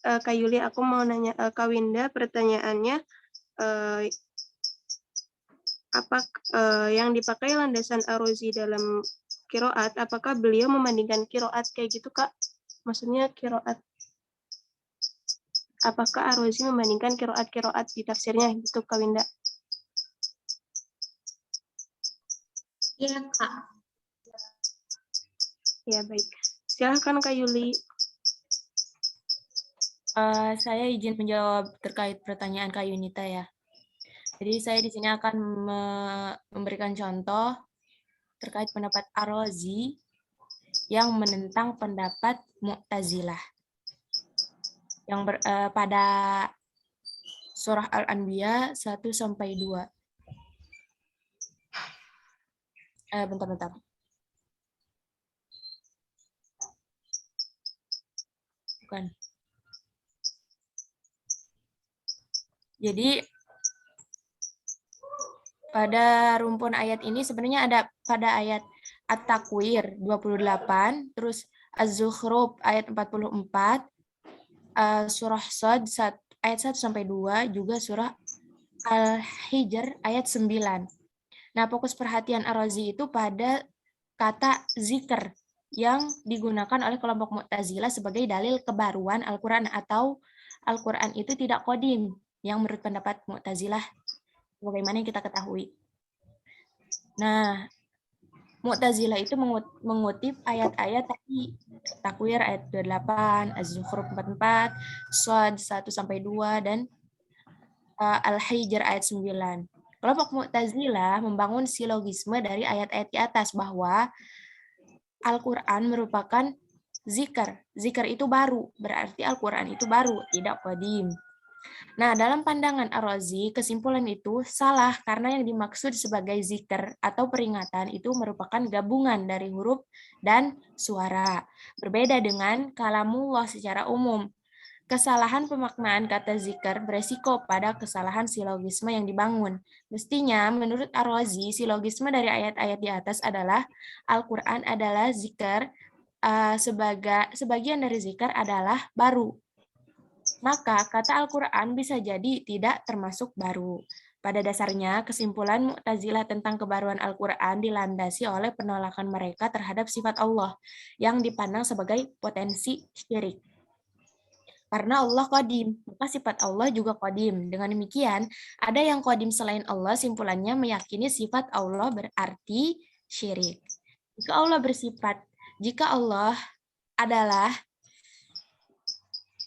Kak Yuli, aku mau nanya Kak Winda, pertanyaannya apa yang dipakai landasan Ar-Razi dalam kiroat, apakah beliau membandingkan kiroat kayak gitu Kak? Maksudnya kiroat, apakah Ar-Razi membandingkan kiroat-kiroat di tafsirnya gitu Kak Winda? Iya Kak. Ya baik, silahkan Kak Yuli. Saya izin menjawab terkait pertanyaan Kak Yunita ya. Jadi saya di sini akan memberikan contoh terkait pendapat Ar-Razi yang menentang pendapat Mu'tazilah yang pada surah Al-Anbiya 1-2. Bentar. Bukan. Jadi pada rumpun ayat ini sebenarnya ada pada ayat At-Takwir 28, terus Az-Zukhruf ayat 44, surah Shad ayat 1-2, juga surah Al-Hijr ayat 9. Nah, fokus perhatian Ar-Razi itu pada kata zikr yang digunakan oleh kelompok Mu'tazilah sebagai dalil kebaruan Al-Quran atau Al-Quran itu tidak qadim, yang menurut pendapat Mu'tazilah bagaimana yang kita ketahui. Nah, Mu'tazilah itu mengutip ayat-ayat tadi, Takwir ayat 28, Az-Zukhruf 44, Shad 1-2, dan Al-Hijr ayat 9. Kelompok Mu'tazilah membangun silogisme dari ayat-ayat di atas bahwa Al-Quran merupakan zikr. Zikr itu baru, berarti Al-Quran itu baru, tidak qadim. Nah, dalam pandangan Ar-Razi, kesimpulan itu salah karena yang dimaksud sebagai zikr atau peringatan itu merupakan gabungan dari huruf dan suara. Berbeda dengan kalamullah secara umum. Kesalahan pemaknaan kata zikr beresiko pada kesalahan silogisme yang dibangun. Mestinya, menurut Ar-Razi, silogisme dari ayat-ayat di atas adalah Al-Quran adalah zikr, sebagian dari zikr adalah baru. Maka kata Al-Quran bisa jadi tidak termasuk baru. Pada dasarnya, kesimpulan Mu'tazilah tentang kebaruan Al-Quran dilandasi oleh penolakan mereka terhadap sifat Allah yang dipandang sebagai potensi syirik. Karena Allah qadim, maka sifat Allah juga qadim. Dengan demikian, ada yang qadim selain Allah, simpulannya meyakini sifat Allah berarti syirik. Jika Allah adalah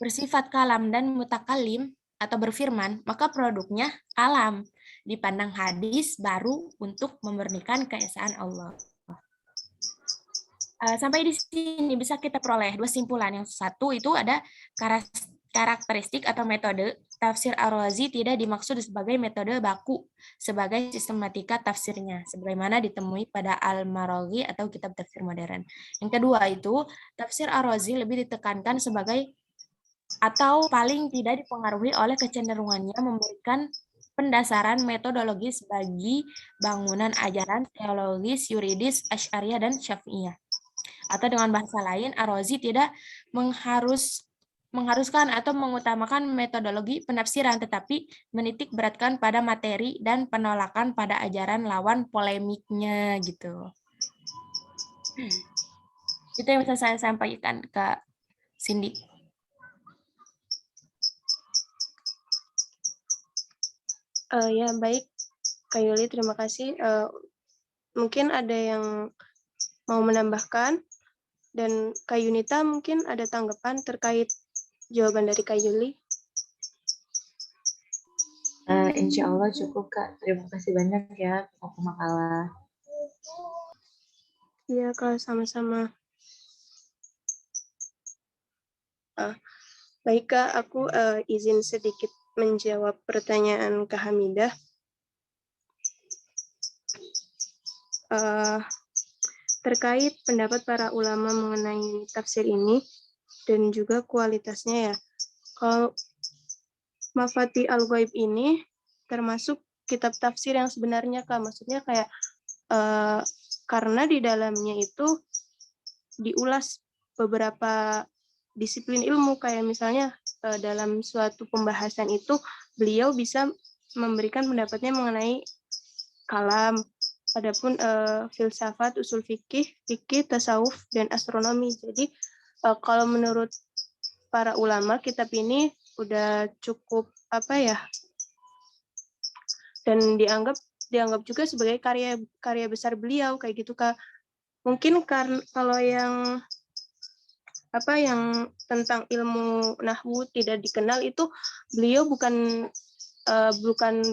bersifat kalam dan mutakalim atau berfirman, maka produknya kalam. Dipandang hadis baru untuk memurnikan keesaan Allah. Sampai di sini bisa kita peroleh dua simpulan. Yang satu itu ada karakteristik atau metode tafsir Ar-Razi tidak dimaksud sebagai metode baku sebagai sistematika tafsirnya, sebagaimana ditemui pada Al-Maraghi atau kitab tafsir modern. Yang kedua itu tafsir Ar-Razi lebih ditekankan sebagai atau paling tidak dipengaruhi oleh kecenderungannya memberikan pendasaran metodologis bagi bangunan ajaran teologis, yuridis, Asy'ariyah, dan Syafi'iyah. Atau dengan bahasa lain, Ar-Razi tidak mengharuskan atau mengutamakan metodologi penafsiran, tetapi menitik beratkan pada materi dan penolakan pada ajaran lawan polemiknya gitu. Itu yang bisa saya sampaikan ke Cindy. Ya baik, Kak Yuli, terima kasih. Mungkin ada yang mau menambahkan, dan Kak Yunita mungkin ada tanggapan terkait jawaban dari Kak Yuli. Insya Allah cukup Kak. Terima kasih banyak ya Kak Makalah. Iya Kak, sama-sama. Baik Kak, aku izin sedikit menjawab pertanyaan Kak Hamidah. Terkait pendapat para ulama mengenai tafsir ini dan juga kualitasnya ya. Kalau Mafati Al-Ghaib ini termasuk kitab tafsir yang sebenarnya Kak, maksudnya kayak karena di dalamnya itu diulas beberapa disiplin ilmu, kayak misalnya dalam suatu pembahasan itu beliau bisa memberikan pendapatnya mengenai kalam, adapun filsafat, usul fikih, tasawuf, dan astronomi. Jadi kalau menurut para ulama kitab ini udah cukup dan dianggap juga sebagai karya besar beliau kayak gitu Kak. Mungkin kalau yang tentang ilmu nahwu tidak dikenal itu beliau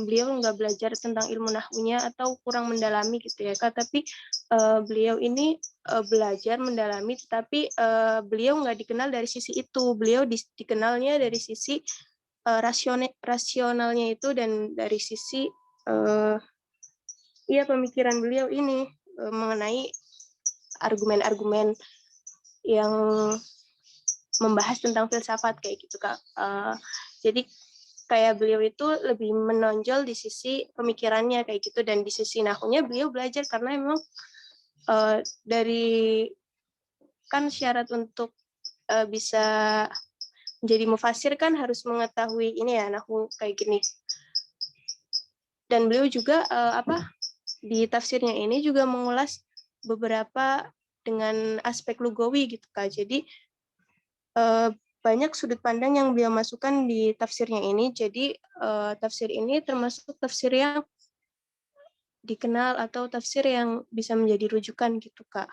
beliau nggak belajar tentang ilmu nahwunya atau kurang mendalami gitu ya Kak, tapi beliau ini belajar mendalami, tetapi beliau nggak dikenal dari sisi itu, beliau dikenalnya dari sisi rasionalnya itu, dan dari sisi pemikiran beliau ini mengenai argumen-argumen yang membahas tentang filsafat kayak gitu Kak. Jadi kayak beliau itu lebih menonjol di sisi pemikirannya kayak gitu, dan di sisi nahwunya beliau belajar karena memang dari kan syarat untuk bisa menjadi mufasir kan harus mengetahui ini ya nahwu kayak gini. Dan beliau juga di tafsirnya ini juga mengulas beberapa dengan aspek lugawi gitu Kak. Jadi banyak sudut pandang yang beliau masukkan di tafsirnya ini. Jadi tafsir ini termasuk tafsir yang dikenal atau tafsir yang bisa menjadi rujukan gitu Kak.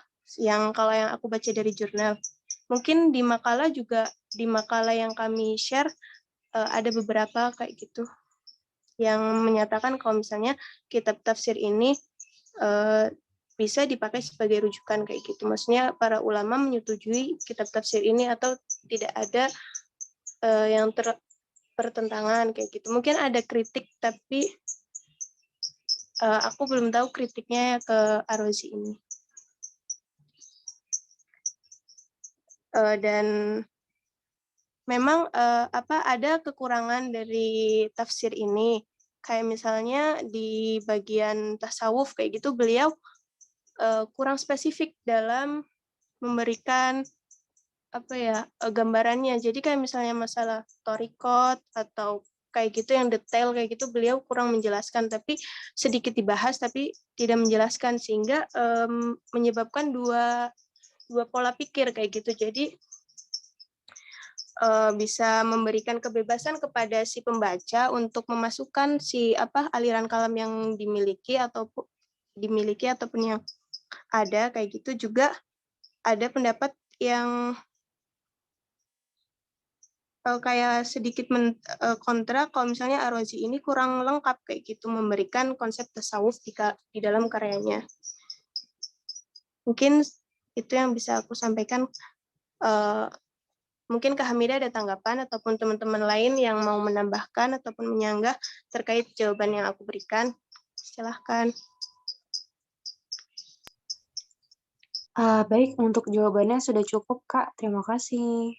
Kalau yang aku baca dari jurnal. Mungkin di makalah yang kami share ada beberapa kayak gitu yang menyatakan kalau misalnya kitab tafsir ini bisa dipakai sebagai rujukan kayak gitu. Maksudnya para ulama menyetujui kitab tafsir ini atau tidak ada yang pertentangan kayak gitu. Mungkin ada kritik, tapi aku belum tahu kritiknya ke Ar-Razi ini. Dan memang ada kekurangan dari tafsir ini. Kayak misalnya di bagian tasawuf kayak gitu beliau kurang spesifik dalam memberikan gambarannya. Jadi kayak misalnya masalah thorikot atau kayak gitu yang detail kayak gitu beliau kurang menjelaskan, tapi sedikit dibahas tapi tidak menjelaskan, sehingga menyebabkan dua pola pikir kayak gitu. Jadi bisa memberikan kebebasan kepada si pembaca untuk memasukkan aliran kalam yang dimiliki ataupun yang ada kayak gitu. Juga ada pendapat yang kayak sedikit kontra kalau misalnya Ar-Razi ini kurang lengkap kayak gitu memberikan konsep tasawuf di dalam karyanya. Mungkin itu yang bisa aku sampaikan. Mungkin Kak Hamidah ada tanggapan ataupun teman-teman lain yang mau menambahkan ataupun menyanggah terkait jawaban yang aku berikan. Silahkan. Baik, untuk jawabannya sudah cukup Kak. Terima kasih.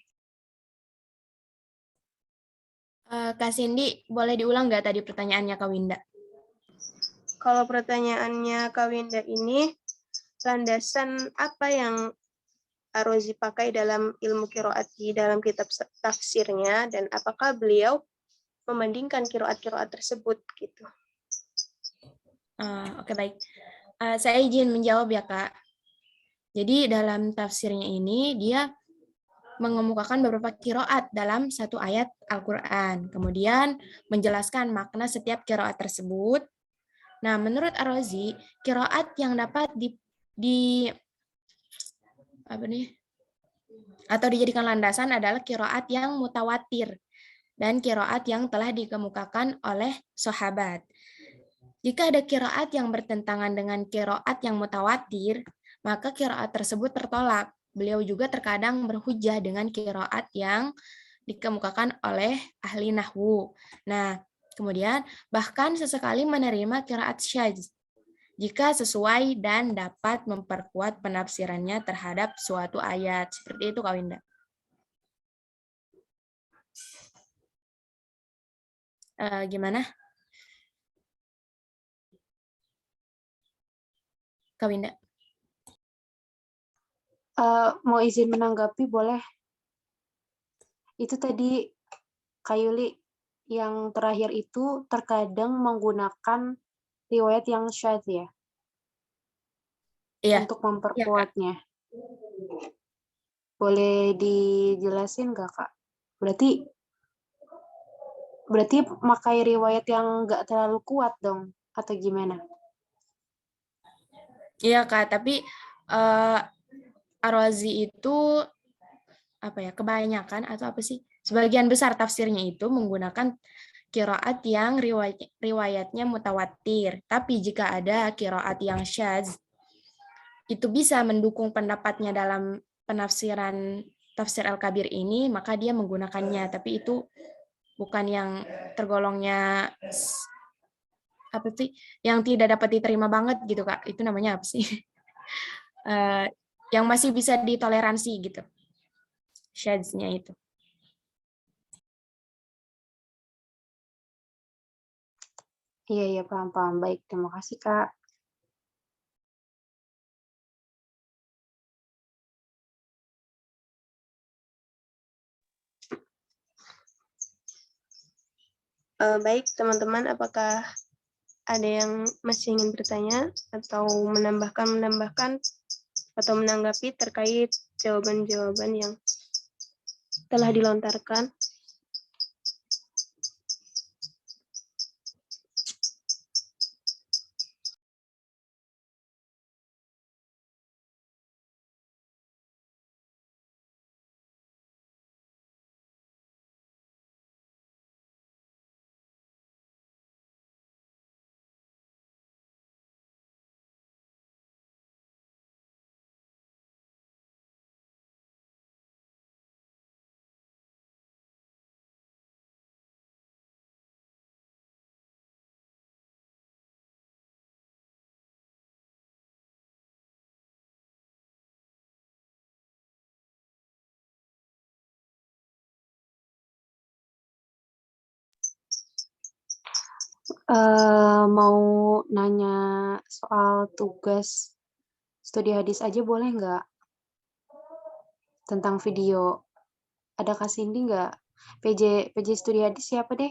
Kak Cindy, boleh diulang nggak tadi pertanyaannya Kak Winda? Kalau pertanyaannya Kak Winda ini, landasan apa yang Ar-Razi pakai dalam ilmu qiraat di dalam kitab tafsirnya, dan apakah beliau membandingkan qiraat-qiraat tersebut gitu. Oke, baik. Saya izin menjawab ya Kak. Jadi dalam tafsirnya ini dia mengemukakan beberapa qiraat dalam satu ayat Al-Quran. Kemudian menjelaskan makna setiap qiraat tersebut. Nah, menurut Ar-Razi, qiraat yang dapat atau dijadikan landasan adalah qiraat yang mutawatir dan qiraat yang telah dikemukakan oleh sahabat. Jika ada qiraat yang bertentangan dengan qiraat yang mutawatir, maka qiraat tersebut tertolak beliau juga terkadang berhujjah dengan qiraat yang dikemukakan oleh ahli nahwu. Nah, kemudian bahkan sesekali menerima qiraat syadz jika sesuai dan dapat memperkuat penafsirannya terhadap suatu ayat. Seperti itu, Kak Winda. Gimana? Kak Winda. Mau izin menanggapi boleh? Itu tadi Kak Yuli, yang terakhir itu terkadang menggunakan riwayat yang syadz ya, Iya. untuk Iya, Kak. memperkuatnya. Boleh dijelasin nggak, Kak? Berarti makai riwayat yang nggak terlalu kuat dong, atau gimana? Iya, Kak, tapi Ar-Razi itu apa ya, kebanyakan atau apa sih? Sebagian besar tafsirnya itu menggunakan qiraat yang riwayatnya mutawatir. Tapi jika ada qiraat yang syadz, itu bisa mendukung pendapatnya dalam penafsiran tafsir Al-Kabir ini, maka dia menggunakannya. Tapi itu bukan yang tergolongnya apa sih, yang tidak dapat diterima banget gitu, Kak. Itu namanya apa sih? Yang masih bisa ditoleransi gitu. Shades-nya itu. Iya, paham. Baik, terima kasih, Kak. Baik, teman-teman, apakah ada yang masih ingin bertanya atau menambahkan atau menanggapi terkait jawaban-jawaban yang telah dilontarkan? Mau nanya soal tugas studi hadis aja boleh nggak? Tentang video. Ada Kak Cindy nggak? PJ studi hadis siapa deh?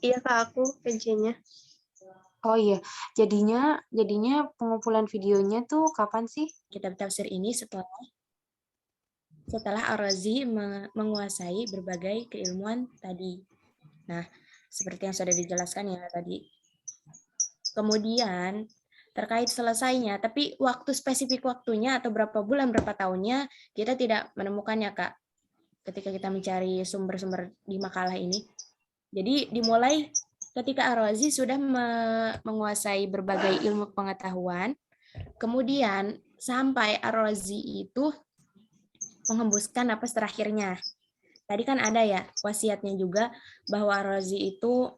Iya, Kak, aku PJ-nya. Oh iya, jadinya pengumpulan videonya tuh kapan sih? Kitab tafsir ini setelah Ar-Razi menguasai berbagai keilmuan tadi. Nah, seperti yang sudah dijelaskan ya tadi. Kemudian terkait selesainya, tapi waktu spesifik waktunya atau berapa bulan, berapa tahunnya, kita tidak menemukannya, Kak, ketika kita mencari sumber-sumber di makalah ini. Jadi dimulai ketika Ar-Razi sudah menguasai berbagai ilmu pengetahuan, kemudian sampai Ar-Razi itu menghembuskan napas terakhirnya. Tadi kan ada ya wasiatnya juga, bahwa Ar-Razi itu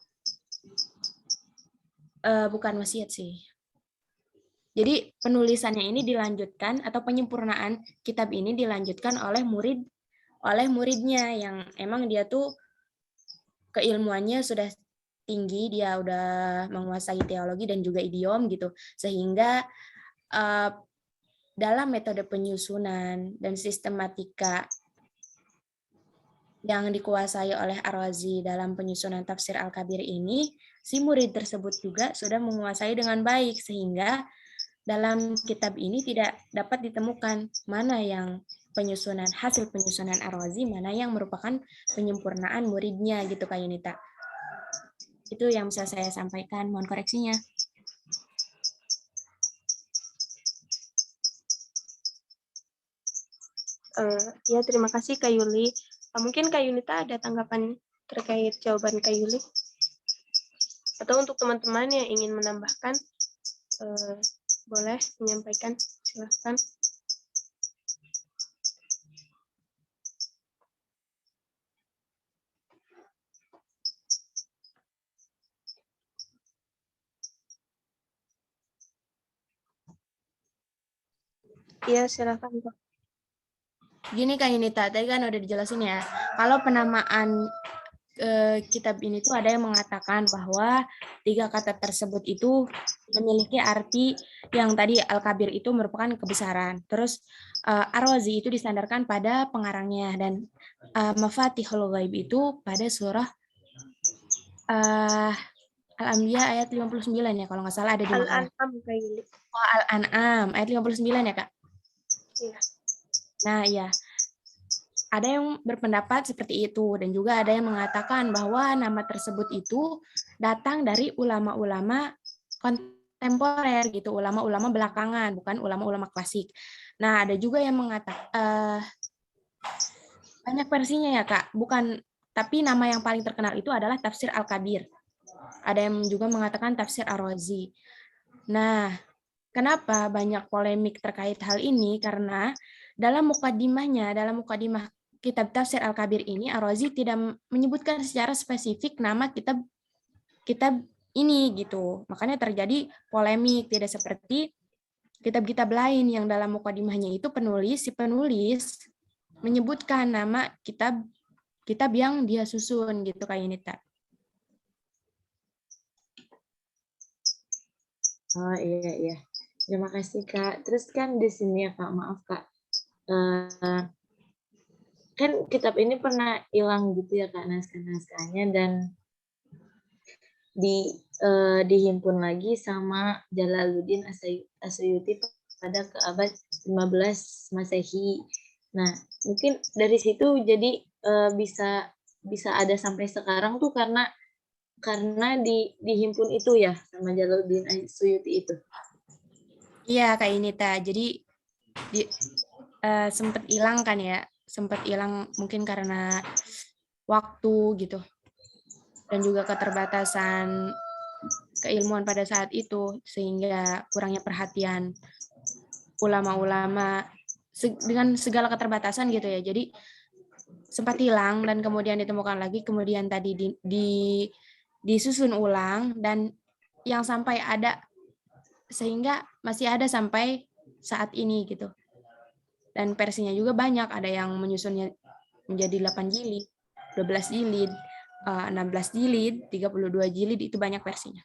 bukan wasiat sih. Jadi penulisannya ini dilanjutkan atau penyempurnaan kitab ini dilanjutkan oleh muridnya yang emang dia tuh keilmuannya sudah tinggi, dia udah menguasai teologi dan juga idiom gitu, sehingga dalam metode penyusunan dan sistematika yang dikuasai oleh Ar-Razi dalam penyusunan tafsir Al-Kabir ini, si murid tersebut juga sudah menguasai dengan baik, sehingga dalam kitab ini tidak dapat ditemukan mana yang hasil penyusunan Ar-Razi, mana yang merupakan penyempurnaan muridnya gitu, Kak Yunita. Itu yang bisa saya sampaikan, mohon koreksinya. Ya, terima kasih Kak Yuli. Mungkin Kak Yunita ada tanggapan terkait jawaban Kak Yuli? Atau untuk teman-teman yang ingin menambahkan, boleh menyampaikan, silahkan. Iya, silakan Pak. Gini Kak Yunita, tadi kan udah dijelasin ya, kalau penamaan kitab ini tuh ada yang mengatakan bahwa 3 kata tersebut itu memiliki arti yang tadi Al-Kabir itu merupakan kebesaran. Terus Ar-Razi itu disandarkan pada pengarangnya, dan Mafatihul Ghaib itu pada surah Al-Anbiya ayat 59 ya, kalau nggak salah ada di makalah. Al-An'am kayak gini. Al-An'am ayat 59 ya Kak? Iya. Nah ya, ada yang berpendapat seperti itu, dan juga ada yang mengatakan bahwa nama tersebut itu datang dari ulama-ulama kontemporer gitu, ulama-ulama belakangan, bukan ulama-ulama klasik. Nah, ada juga yang mengatakan banyak versinya ya Kak, bukan, tapi nama yang paling terkenal itu adalah tafsir Al-Kabir. Ada yang juga mengatakan tafsir Ar-Razi. Nah, kenapa banyak polemik terkait hal ini? Karena dalam mukadimah kitab tafsir Al-Kabir ini, Ar-Razi tidak menyebutkan secara spesifik nama kitab ini gitu. Makanya terjadi polemik, tidak seperti kitab-kitab lain yang dalam mukadimahnya itu penulis menyebutkan nama kitab yang dia susun gitu kayak ini tak. Oh iya. Terima kasih Kak. Terus kan di sini ya Kak, maaf Kak. Kan kitab ini pernah hilang gitu ya Kak naskah-naskahnya, dan dihimpun lagi sama Jalaluddin Asyuyuti pada ke abad 15 Masehi. Nah, mungkin dari situ jadi bisa ada sampai sekarang tuh karena dihimpun itu ya sama Jalaluddin Asyuyuti itu. Iya Kak Inita. Jadi sempat hilang kan ya, sempat hilang mungkin karena waktu gitu, dan juga keterbatasan keilmuan pada saat itu, sehingga kurangnya perhatian ulama-ulama dengan segala keterbatasan gitu ya. Jadi sempat hilang dan kemudian ditemukan lagi, kemudian tadi disusun ulang, dan yang sampai ada sehingga masih ada sampai saat ini gitu. Dan versinya juga banyak, ada yang menyusunnya menjadi 8 jilid, 12 jilid, 16 jilid, 32 jilid, itu banyak versinya.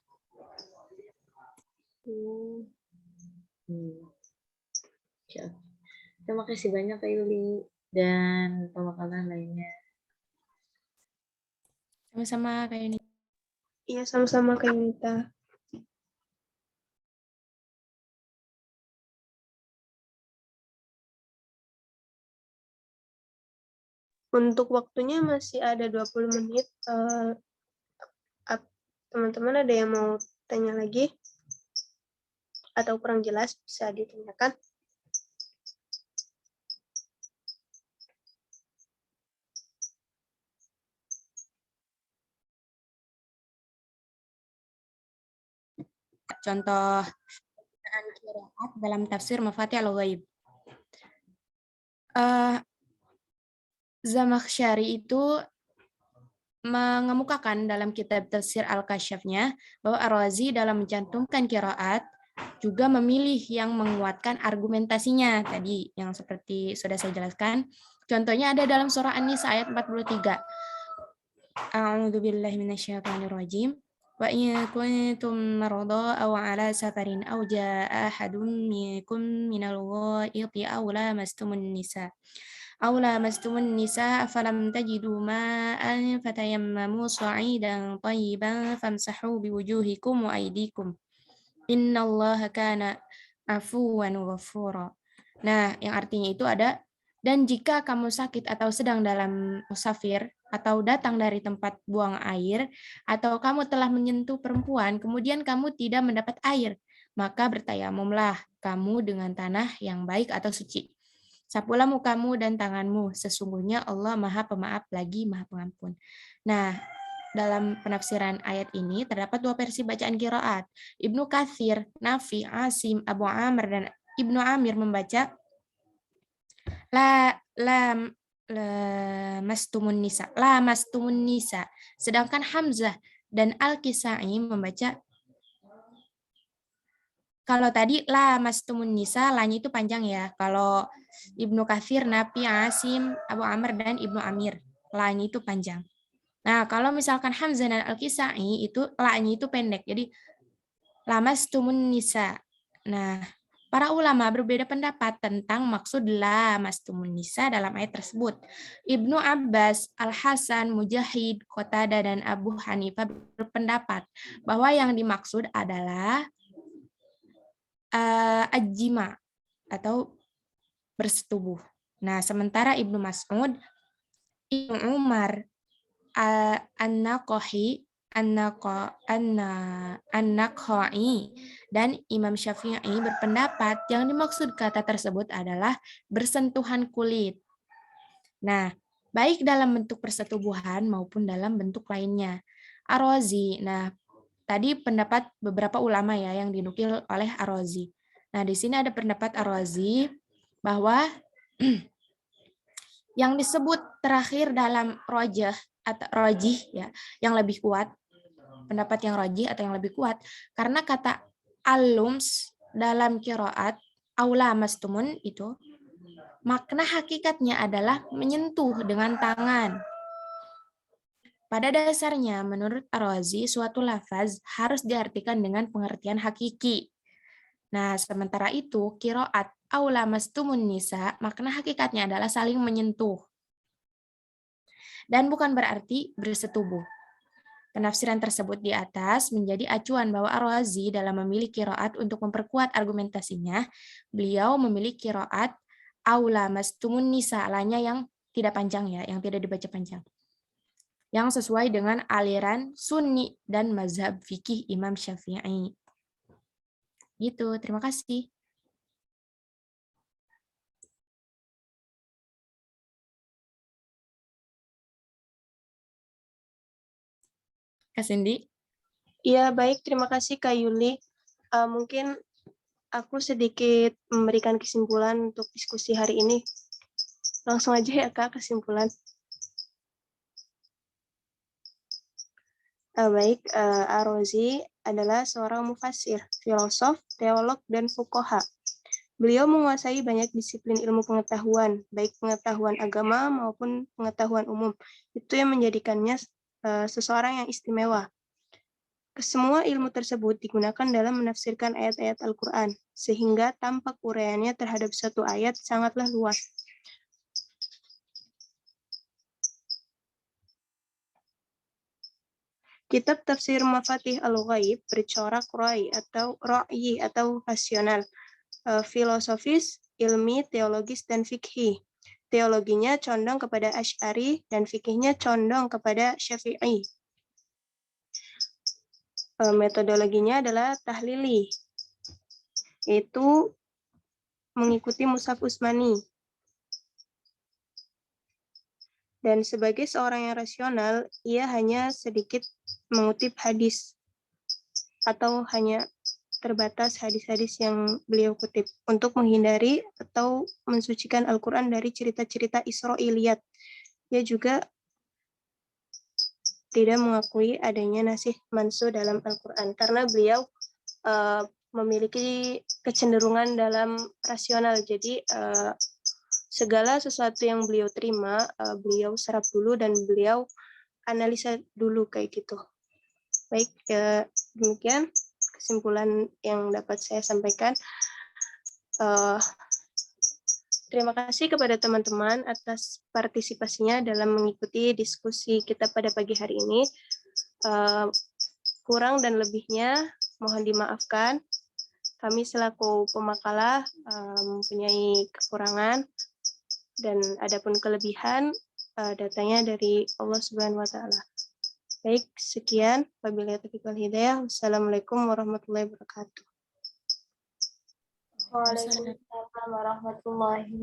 Terima kasih banyak Kak Yuli dan pemakaman lainnya. Sama-sama Kak Yuni. Iya, sama-sama Kak Yunita. Untuk waktunya masih ada 20 menit. Teman-teman ada yang mau tanya lagi? Atau kurang jelas bisa ditanyakan? Contoh qiraat dalam tafsir Mafatihul Ghaib. Zamakhsyari itu mengemukakan dalam kitab tafsir Al-Kasyafnya bahwa Ar-Razi dalam mencantumkan qiraat juga memilih yang menguatkan argumentasinya tadi yang seperti sudah saya jelaskan. Contohnya ada dalam surah An-Nisa ayat 43. A'udzubillahi minasyaitonirrajim. Wa in kuntum marada aw ala safarin aw jaa ahadun minkum minal ghaiti aw lamastumun nisa falam tajidu ma'an fatayammamu sa'idan thayyiban famsahu biwujuhikum wa aydikum innallaha kana afuwan ghafura. Nah, yang artinya itu ada, dan jika kamu sakit atau sedang dalam musafir atau datang dari tempat buang air, atau kamu telah menyentuh perempuan, kemudian kamu tidak mendapat air, maka bertayamumlah kamu dengan tanah yang baik atau suci. Sapulah mukamu dan tanganmu, sesungguhnya Allah Maha Pemaaf lagi Maha Pengampun. Nah, dalam penafsiran ayat ini terdapat 2 versi bacaan qiraat. Ibnu Katsir, Nafi, Asim, Abu Amr, dan Ibnu Amir membaca la mastumun nisa. Sedangkan Hamzah dan Al-Kisai membaca kalau tadi lamastumun nisa, lanya itu panjang ya. Kalau Ibnu Katsir, Nafi, Asim, Abu Amr, dan Ibnu Amir, lanya itu panjang. Nah, kalau misalkan Hamzah dan Al-Kisai itu lanya itu pendek. Jadi lamastumun nisa. Nah, para ulama berbeda pendapat tentang maksud lamastumun nisa dalam ayat tersebut. Ibnu Abbas, Al-Hasan, Mujahid, Qatadah, dan Abu Hanifah berpendapat bahwa yang dimaksud adalah ajima atau bersetubuh. Nah, sementara Ibnu Mas'ud, Ibnu Umar, An-Naqahi, An-Naqai, dan Imam Syafi'i berpendapat yang dimaksud kata tersebut adalah bersentuhan kulit. Nah, baik dalam bentuk persetubuhan maupun dalam bentuk lainnya. Ar-Razi, nah tadi pendapat beberapa ulama ya yang dinukil oleh Ar-Razi. Nah, di sini ada pendapat Ar-Razi bahwa yang disebut terakhir dalam rojah atau rojih ya, yang lebih kuat, pendapat yang rojih atau yang lebih kuat, karena kata alums dalam qiraat aula mastumun itu makna hakikatnya adalah menyentuh dengan tangan. Pada dasarnya, menurut Ar-Razi, suatu lafaz harus diartikan dengan pengertian hakiki. Nah, sementara itu, qiraat aula mastumun nisa, makna hakikatnya adalah saling menyentuh. Dan bukan berarti bersetubuh. Penafsiran tersebut di atas menjadi acuan bahwa Ar-Razi dalam memilih qiraat untuk memperkuat argumentasinya, beliau memilih qiraat aula mastumun nisa, lanya yang tidak panjang ya, yang tidak dibaca panjang, yang sesuai dengan aliran Sunni dan mazhab fikih Imam Syafi'i. Gitu, terima kasih. Kak Cindy. Iya, baik. Terima kasih Kak Yuli. Mungkin aku sedikit memberikan kesimpulan untuk diskusi hari ini. Langsung aja ya Kak, kesimpulan. Baik, Ar-Razi adalah seorang mufassir, filosof, teolog, dan fuqaha. Beliau menguasai banyak disiplin ilmu pengetahuan, baik pengetahuan agama maupun pengetahuan umum. Itu yang menjadikannya seseorang yang istimewa. Semua ilmu tersebut digunakan dalam menafsirkan ayat-ayat Al-Quran, sehingga tampak uraiannya terhadap suatu ayat sangatlah luas. Kitab tafsir Mafatih Al-Ghaib bercorak ra'yi atau rasional, filosofis, ilmi, teologis, dan fikih. Teologinya condong kepada Asy'ari dan fikihnya condong kepada Syafi'i. Metodologinya adalah tahlili, yaitu mengikuti Mushaf Utsmani. Dan sebagai seorang yang rasional, ia hanya sedikit mengutip hadis atau hanya terbatas hadis-hadis yang beliau kutip untuk menghindari atau mensucikan Al-Quran dari cerita-cerita Israiliyat. Ia juga tidak mengakui adanya nasih mansuh dalam Al-Quran karena beliau memiliki kecenderungan dalam rasional. Jadi segala sesuatu yang beliau terima, beliau serap dulu dan beliau analisa dulu kayak gitu. Baik, demikian kesimpulan yang dapat saya sampaikan. Terima kasih kepada teman-teman atas partisipasinya dalam mengikuti diskusi kita pada pagi hari ini. Kurang dan lebihnya mohon dimaafkan. Kami selaku pemakalah mempunyai kekurangan dan adapun kelebihan datanya dari Allah Subhanahu wa taala. Baik, sekian. Wabillahi taufiq wal hidayah. Wassalamualaikum warahmatullahi wabarakatuh. Waalaikumsalam warahmatullahi wabarakatuh.